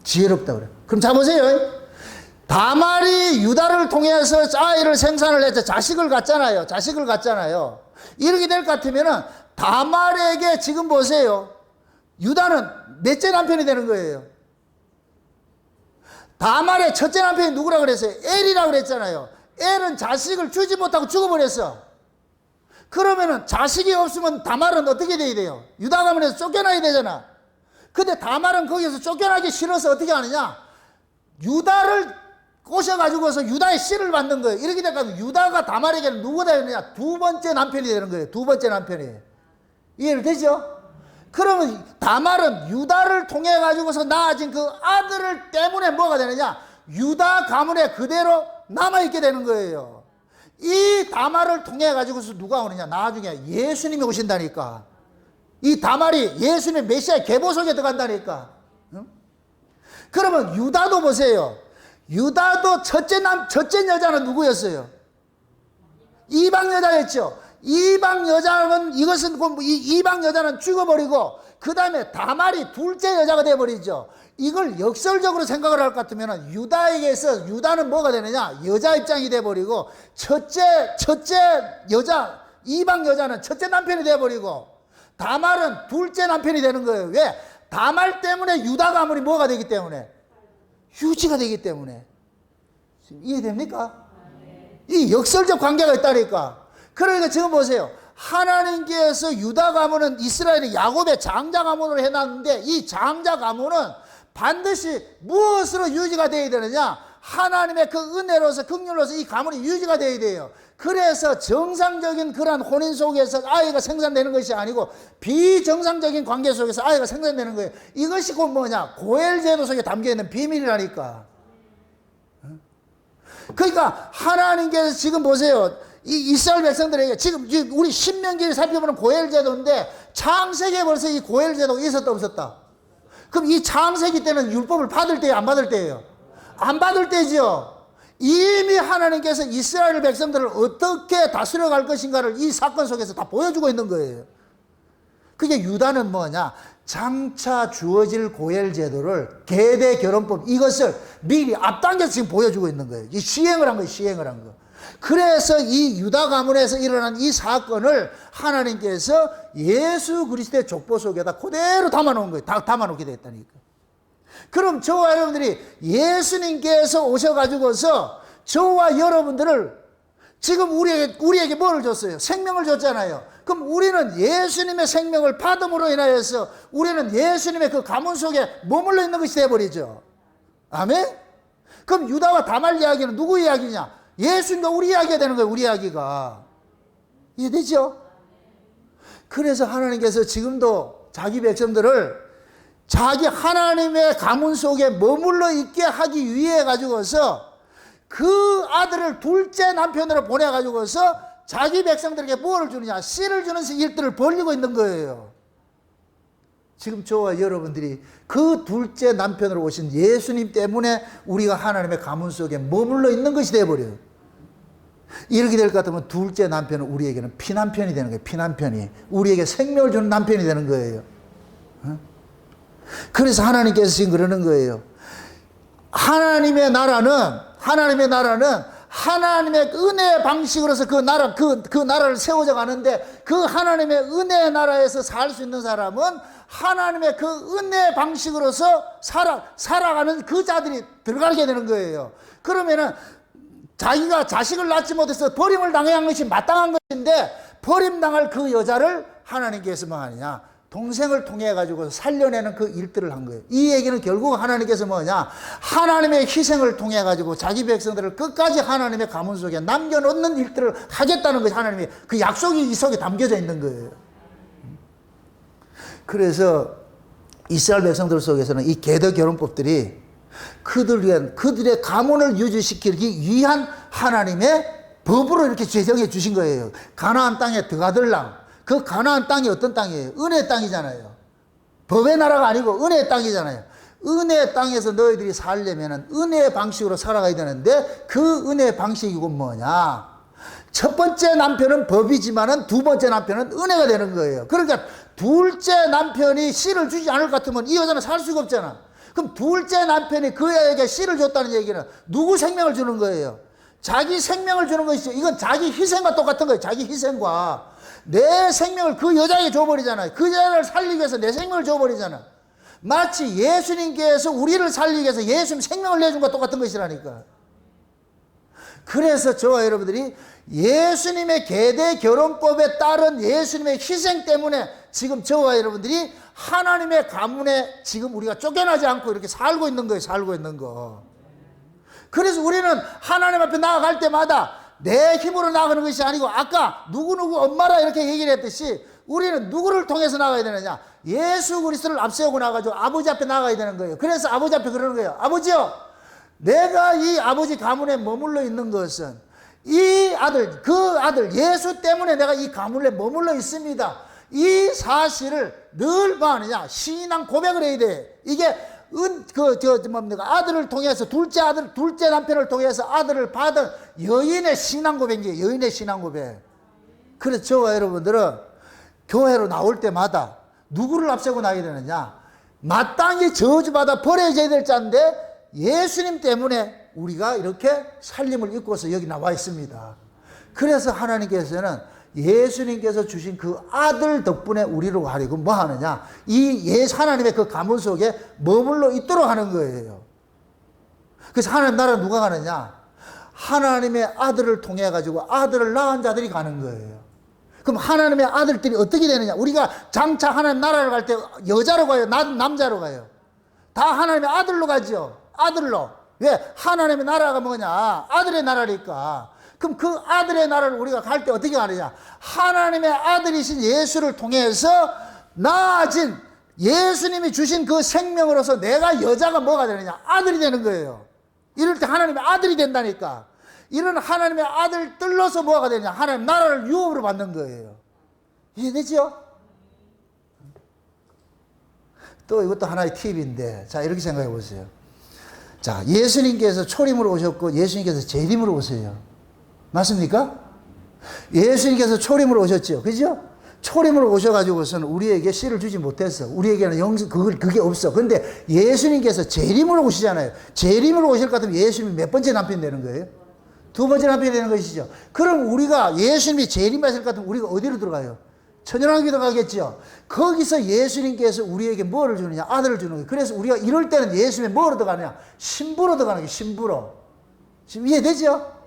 지혜롭다 그래. 그럼 자 보세요. 다말이 유다를 통해서 아이를 생산을 해서 자식을 갖잖아요. 자식을 갖잖아요. 이렇게 될 것 같으면은 다말에게 지금 보세요. 유다는 넷째 남편이 되는 거예요. 다말의 첫째 남편이 누구라 그랬어요? 엘이라고 그랬잖아요. 엘은 자식을 주지 못하고 죽어버렸어. 그러면은 자식이 없으면 다말은 어떻게 돼야 돼요? 유다 가문에서 쫓겨나야 되잖아. 근데 다말은 거기서 쫓겨나기 싫어서 어떻게 하느냐? 유다를 꼬셔가지고서 유다의 씨를 받는 거예요. 이렇게 되니까 유다가 다말에게는 누구가 되느냐? 2번째 남편이 되는 거예요. 2번째 남편이. 이해를 되죠? 그러면 다말은 유다를 통해 가지고서 낳아진 그 아들을 때문에 뭐가 되느냐? 유다 가문에 그대로 남아있게 되는 거예요. 이 다말을 통해 가지고서 누가 오느냐? 나중에 예수님이 오신다니까. 이 다말이 예수님의 메시아의 계보 속에 들어간다니까. 응? 그러면 유다도 보세요. 유다도 첫째 여자는 누구였어요? 이방 여자였죠. 이방 여자는 이방 여자는 죽어버리고 그 다음에 다말이 둘째 여자가 되어버리죠. 이걸 역설적으로 생각을 할 것 같으면 유다에게서 유다는 뭐가 되느냐? 여자 입장이 되어버리고 첫째 여자 이방 여자는 첫째 남편이 되어버리고 다말은 둘째 남편이 되는 거예요. 왜? 다말 때문에 유다 가문이 뭐가 되기 때문에? 유지가 되기 때문에. 지금 이해됩니까? 이 역설적 관계가 있다니까. 그러니까 지금 보세요. 하나님께서 유다 가문은 이스라엘의 야곱의 장자 가문으로 해놨는데 이 장자 가문은 반드시 무엇으로 유지가 되어야 되느냐? 하나님의 그 은혜로서 긍휼로서 이 가문이 유지가 되어야 돼요. 그래서 정상적인 그러한 혼인 속에서 아이가 생산되는 것이 아니고 비정상적인 관계 속에서 아이가 생산되는 거예요. 이것이 곧 뭐냐? 고엘 제도 속에 담겨있는 비밀이라니까. 그러니까 하나님께서 지금 보세요. 이 이스라엘 백성들에게 지금 우리 신명기를 살펴보는 고엘 제도인데 창세기에 벌써 이 고엘 제도가 있었다 없었다? 그럼 이 창세기 때는 율법을 받을 때예요, 안 받을 때예요? 안 받을 때죠. 이미 하나님께서 이스라엘 백성들을 어떻게 다스려 갈 것인가를 이 사건 속에서 다 보여주고 있는 거예요. 그게 유다는 뭐냐? 장차 주어질 고엘 제도를 계대 결혼법 이것을 미리 앞당겨서 지금 보여주고 있는 거예요. 이 시행을 한 거예요. 시행을 한 거. 그래서 이 유다 가문에서 일어난 이 사건을 하나님께서 예수 그리스도의 족보 속에다 그대로 담아놓은 거예요. 담아놓게 됐다니까. 그럼 저와 여러분들이 예수님께서 오셔가지고서 저와 여러분들을 지금 우리에게 뭐를 줬어요? 생명을 줬잖아요. 그럼 우리는 예수님의 생명을 받음으로 인하여서 우리는 예수님의 그 가문 속에 머물러 있는 것이 되어버리죠. 아멘? 그럼 유다와 다말 이야기는 누구 이야기냐? 예수님과 우리 이야기가 되는 거예요. 우리 이야기가. 이해되죠? 그래서 하나님께서 지금도 자기 백성들을 자기 하나님의 가문 속에 머물러 있게 하기 위해 가지고서 그 아들을 둘째 남편으로 보내 가지고서 자기 백성들에게 뭐를 주느냐? 씨를 주는 일들을 벌리고 있는 거예요. 지금 저와 여러분들이 그 둘째 남편으로 오신 예수님 때문에 우리가 하나님의 가문 속에 머물러 있는 것이 되어버려요. 이렇게 될 것 같으면 둘째 남편은 우리에게는 피남편이 되는 거예요. 피남편이. 우리에게 생명을 주는 남편이 되는 거예요. 그래서 하나님께서 지금 그러는 거예요. 하나님의 나라는 하나님의 은혜의 방식으로서 그 나라를 세워져 가는데 그 하나님의 은혜의 나라에서 살 수 있는 사람은 하나님의 그 은혜의 방식으로서 살아가는 그 자들이 들어가게 되는 거예요. 그러면은 자기가 자식을 낳지 못해서 버림을 당해야 한 것이 마땅한 것인데 버림당할 그 여자를 하나님께서 뭐 하느냐? 동생을 통해 가지고 살려내는 그 일들을 한 거예요. 이 얘기는 결국 하나님께서 뭐냐? 하나님의 희생을 통해 가지고 자기 백성들을 끝까지 하나님의 가문 속에 남겨놓는 일들을 하겠다는 것이 하나님의 그 약속이 이 속에 담겨져 있는 거예요. 그래서 이스라엘 백성들 속에서는 이 계더 결혼법들이 그들의 가문을 유지시키기 위한 하나님의 법으로 이렇게 제정해 주신 거예요. 가나안 땅에 들어가들랑. 그 가나안 땅이 어떤 땅이에요? 은혜의 땅이잖아요. 법의 나라가 아니고 은혜의 땅이잖아요. 은혜의 땅에서 너희들이 살려면 은혜의 방식으로 살아가야 되는데 그 은혜의 방식이 뭐냐? 첫 번째 남편은 법이지만은 두 번째 남편은 은혜가 되는 거예요. 그러니까 둘째 남편이 씨를 주지 않을 것 같으면 이 여자는 살 수가 없잖아. 그럼 둘째 남편이 그에게 씨를 줬다는 얘기는 누구 생명을 주는 거예요? 자기 생명을 주는 것이죠. 이건 자기 희생과 똑같은 거예요. 자기 희생과. 내 생명을 그 여자에게 줘버리잖아요. 그 여자를 살리기 위해서 내 생명을 줘버리잖아. 마치 예수님께서 우리를 살리기 위해서 예수님 생명을 내준 것과 똑같은 것이라니까. 그래서 저와 여러분들이 예수님의 계대 결혼법에 따른 예수님의 희생 때문에 지금 저와 여러분들이 하나님의 가문에 지금 우리가 쫓겨나지 않고 이렇게 살고 있는 거예요. 살고 있는 거. 그래서 우리는 하나님 앞에 나아갈 때마다 내 힘으로 나아가는 것이 아니고 아까 누구누구 엄마라 이렇게 얘기를 했듯이 우리는 누구를 통해서 나가야 되느냐? 예수 그리스도를 앞세우고 나가지고 아버지 앞에 나가야 되는 거예요. 그래서 아버지 앞에 그러는 거예요. 아버지요, 내가 이 아버지 가문에 머물러 있는 것은 이 아들, 그 아들 예수 때문에 내가 이 가문에 머물러 있습니다. 이 사실을 늘 뭐 하느냐? 신앙 고백을 해야 돼. 이게 아들을 통해서 둘째 남편을 통해서 아들을 받은 여인의 신앙 고백이에요. 여인의 신앙 고백. 그래서 저와 여러분들은 교회로 나올 때마다 누구를 앞세우고 나가야 되느냐? 마땅히 저주받아 버려져야 될 자인데 예수님 때문에 우리가 이렇게 살림을 입고서 여기 나와 있습니다. 그래서 하나님께서는 예수님께서 주신 그 아들 덕분에 우리로 하려고 뭐 하느냐? 이 하나님의 그 가문 속에 머물러 있도록 하는 거예요. 그래서 하나님 나라 누가 가느냐? 하나님의 아들을 통해 가지고 아들을 낳은 자들이 가는 거예요. 그럼 하나님의 아들들이 어떻게 되느냐? 우리가 장차 하나님 나라를 갈 때 여자로 가요? 남자로 가요? 다 하나님의 아들로 가죠. 아들로. 왜? 하나님의 나라가 뭐냐? 아들의 나라니까. 그럼 그 아들의 나라를 우리가 갈 때 어떻게 가느냐? 하나님의 아들이신 예수를 통해서 나아진 예수님이 주신 그 생명으로서 내가 여자가 뭐가 되느냐? 아들이 되는 거예요. 이럴 때 하나님의 아들이 된다니까. 이런 하나님의 아들들로서 뭐가 되냐? 하나님 나라를 유업으로 받는 거예요. 이해되죠? 또 이것도 하나의 팁인데, 자, 이렇게 생각해 보세요. 자, 예수님께서 초림으로 오셨고 예수님께서 재림으로 오세요. 맞습니까? 예수님께서 초림으로 오셨죠. 그죠? 초림으로 오셔가지고서는 우리에게 씨를 주지 못했어. 우리에게는 그게 없어. 근데 예수님께서 재림으로 오시잖아요. 재림으로 오실 것 같으면 예수님이 몇 번째 남편 되는 거예요? 두 번째 남편이 되는 것이죠. 그럼 우리가 예수님이 재림하실 것 같으면 우리가 어디로 들어가요? 천연왕국에 가겠죠. 거기서 예수님께서 우리에게 뭐를 주느냐? 아들을 주는 거예요. 그래서 우리가 이럴 때는 예수님이 뭐로 들어가느냐? 신부로 들어가는 거예요. 신부로. 지금 이해되죠?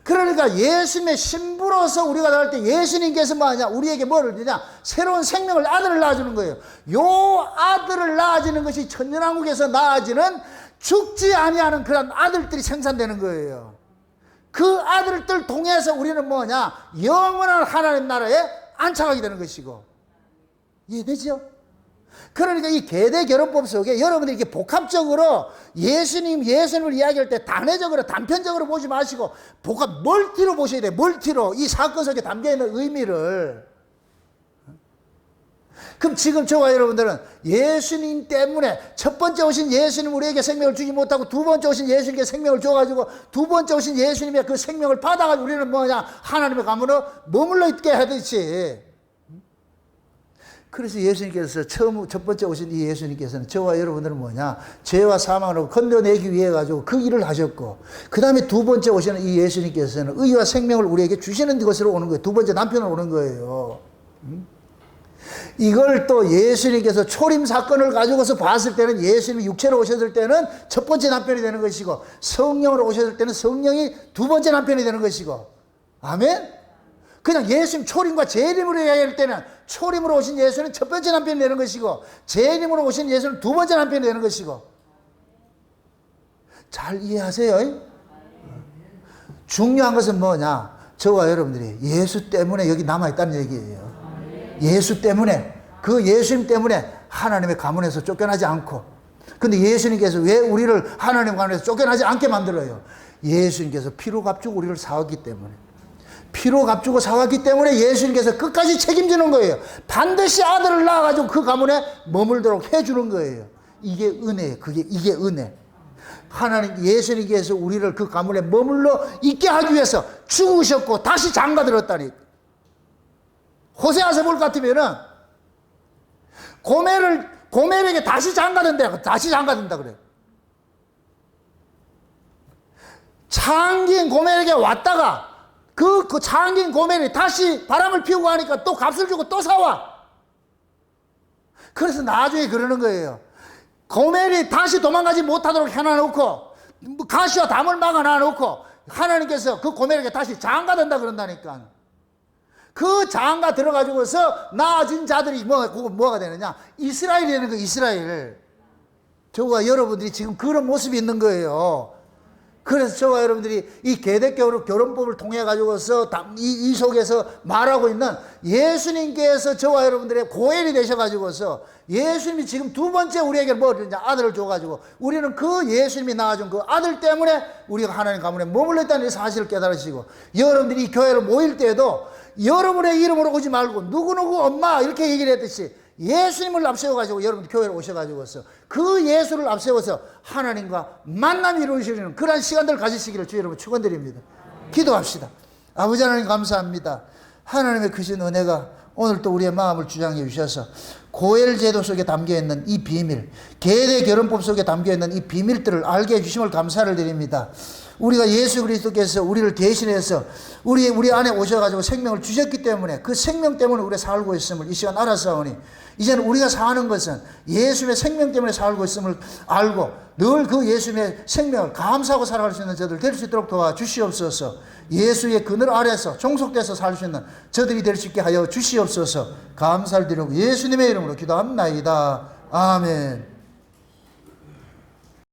그러니까 예수님의 신부로서 우리가 나갈 때 예수님께서 뭐하냐? 우리에게 뭐를 주냐? 새로운 생명을, 아들을 낳아주는 거예요. 요 아들을 낳아주는 것이 천연왕국에서 낳아지는 죽지 아니하는 그런 아들들이 생산되는 거예요. 그 아들들 통해서 우리는 뭐냐? 영원한 하나님 나라에 안착하게 되는 것이고. 이해되죠? 그러니까 이 계대 결혼법 속에 여러분들이 이렇게 복합적으로 예수님을 이야기할 때 단회적으로, 단편적으로 보지 마시고 멀티로 보셔야 돼요. 멀티로. 이 사건 속에 담겨있는 의미를. 그럼 지금 저와 여러분들은 예수님 때문에 첫 번째 오신 예수님 우리에게 생명을 주지 못하고 두 번째 오신 예수님께 생명을 줘가지고 두 번째 오신 예수님의 그 생명을 받아가지고 우리는 뭐냐? 하나님의 가문으로 머물러 있게 하듯이. 그래서 예수님께서 첫 번째 오신 이 예수님께서는 저와 여러분들은 뭐냐? 죄와 사망을 건져내기 위해 가지고 그 일을 하셨고, 그 다음에 두 번째 오시는 이 예수님께서는 의와 생명을 우리에게 주시는 것으로 오는 거예요. 두 번째 남편으로 오는 거예요. 이걸 또 예수님께서 초림 사건을 가지고서 봤을 때는 예수님이 육체로 오셨을 때는 첫 번째 남편이 되는 것이고, 성령으로 오셨을 때는 성령이 두 번째 남편이 되는 것이고. 아멘? 그냥 예수님 초림과 재림으로 이야기할 때는 초림으로 오신 예수는 첫 번째 남편이 되는 것이고, 재림으로 오신 예수는 두 번째 남편이 되는 것이고. 잘 이해하세요? 중요한 것은 뭐냐? 저와 여러분들이 예수 때문에 여기 남아있다는 얘기예요. 예수 때문에, 그 예수님 때문에 하나님의 가문에서 쫓겨나지 않고. 근데 예수님께서 왜 우리를 하나님 가문에서 쫓겨나지 않게 만들어요? 예수님께서 피로 값주고 우리를 사왔기 때문에. 피로 값주고 사왔기 때문에 예수님께서 끝까지 책임지는 거예요. 반드시 아들을 낳아가지고 그 가문에 머물도록 해주는 거예요. 이게 은혜예요. 이게 은혜. 하나님, 예수님께서 우리를 그 가문에 머물러 있게 하기 위해서 죽으셨고 다시 장가들었다니. 호세아서 볼 것 같으면은 고멜에게 다시 장가든다. 다시 장가든다 그래. 창긴 고멜에게 왔다가 그 창긴 고멜이 다시 바람을 피우고 하니까 또 값을 주고 또 사와. 그래서 나중에 그러는 거예요. 고멜이 다시 도망가지 못하도록 해놔놓고 가시와 담을 막아놔놓고 하나님께서 그 고멜에게 다시 장가든다 그런다니까. 그 장가 들어가지고서 나아진 자들이 뭐가 되느냐? 이스라엘이 되는 거예요. 이스라엘. 저와 여러분들이 지금 그런 모습이 있는 거예요. 그래서 저와 여러분들이 이 계대교로 결혼법을 통해 가지고서 이 속에서 말하고 있는 예수님께서 저와 여러분들의 고엘이 되셔가지고서 예수님이 지금 두 번째 우리에게 아들을 줘가지고 우리는 그 예수님이 낳아준 그 아들 때문에 우리가 하나님 가문에 머물러 있다는 사실을 깨달으시고, 여러분들이 이 교회를 모일 때에도 여러분의 이름으로 오지 말고 누구누구 엄마 이렇게 얘기를 했듯이 예수님을 앞세워가지고 여러분 교회로 오셔가지고서 그 예수를 앞세워서 하나님과 만남이 이루어지는 그런 시간들을 가지시기를 주 여러분 축원드립니다. 기도합시다. 아버지 하나님 감사합니다. 하나님의 크신 은혜가 오늘 또 우리의 마음을 주장해 주셔서 고엘 제도 속에 담겨있는 이 비밀, 계대 결혼법 속에 담겨있는 이 비밀들을 알게 해주심을 감사를 드립니다. 우리가 예수 그리스도께서 우리를 대신해서 우리 안에 오셔가지고 생명을 주셨기 때문에 그 생명 때문에 우리가 살고 있음을 이 시간 알았사오니 이제는 우리가 사는 것은 예수님의 생명 때문에 살고 있음을 알고 늘 그 예수님의 생명을 감사하고 살아갈 수 있는 저들 될 수 있도록 도와주시옵소서. 예수의 그늘 아래서 종속돼서 살 수 있는 저들이 될 수 있게 하여 주시옵소서. 감사를 드리고 예수님의 이름으로 기도합나이다. 아멘.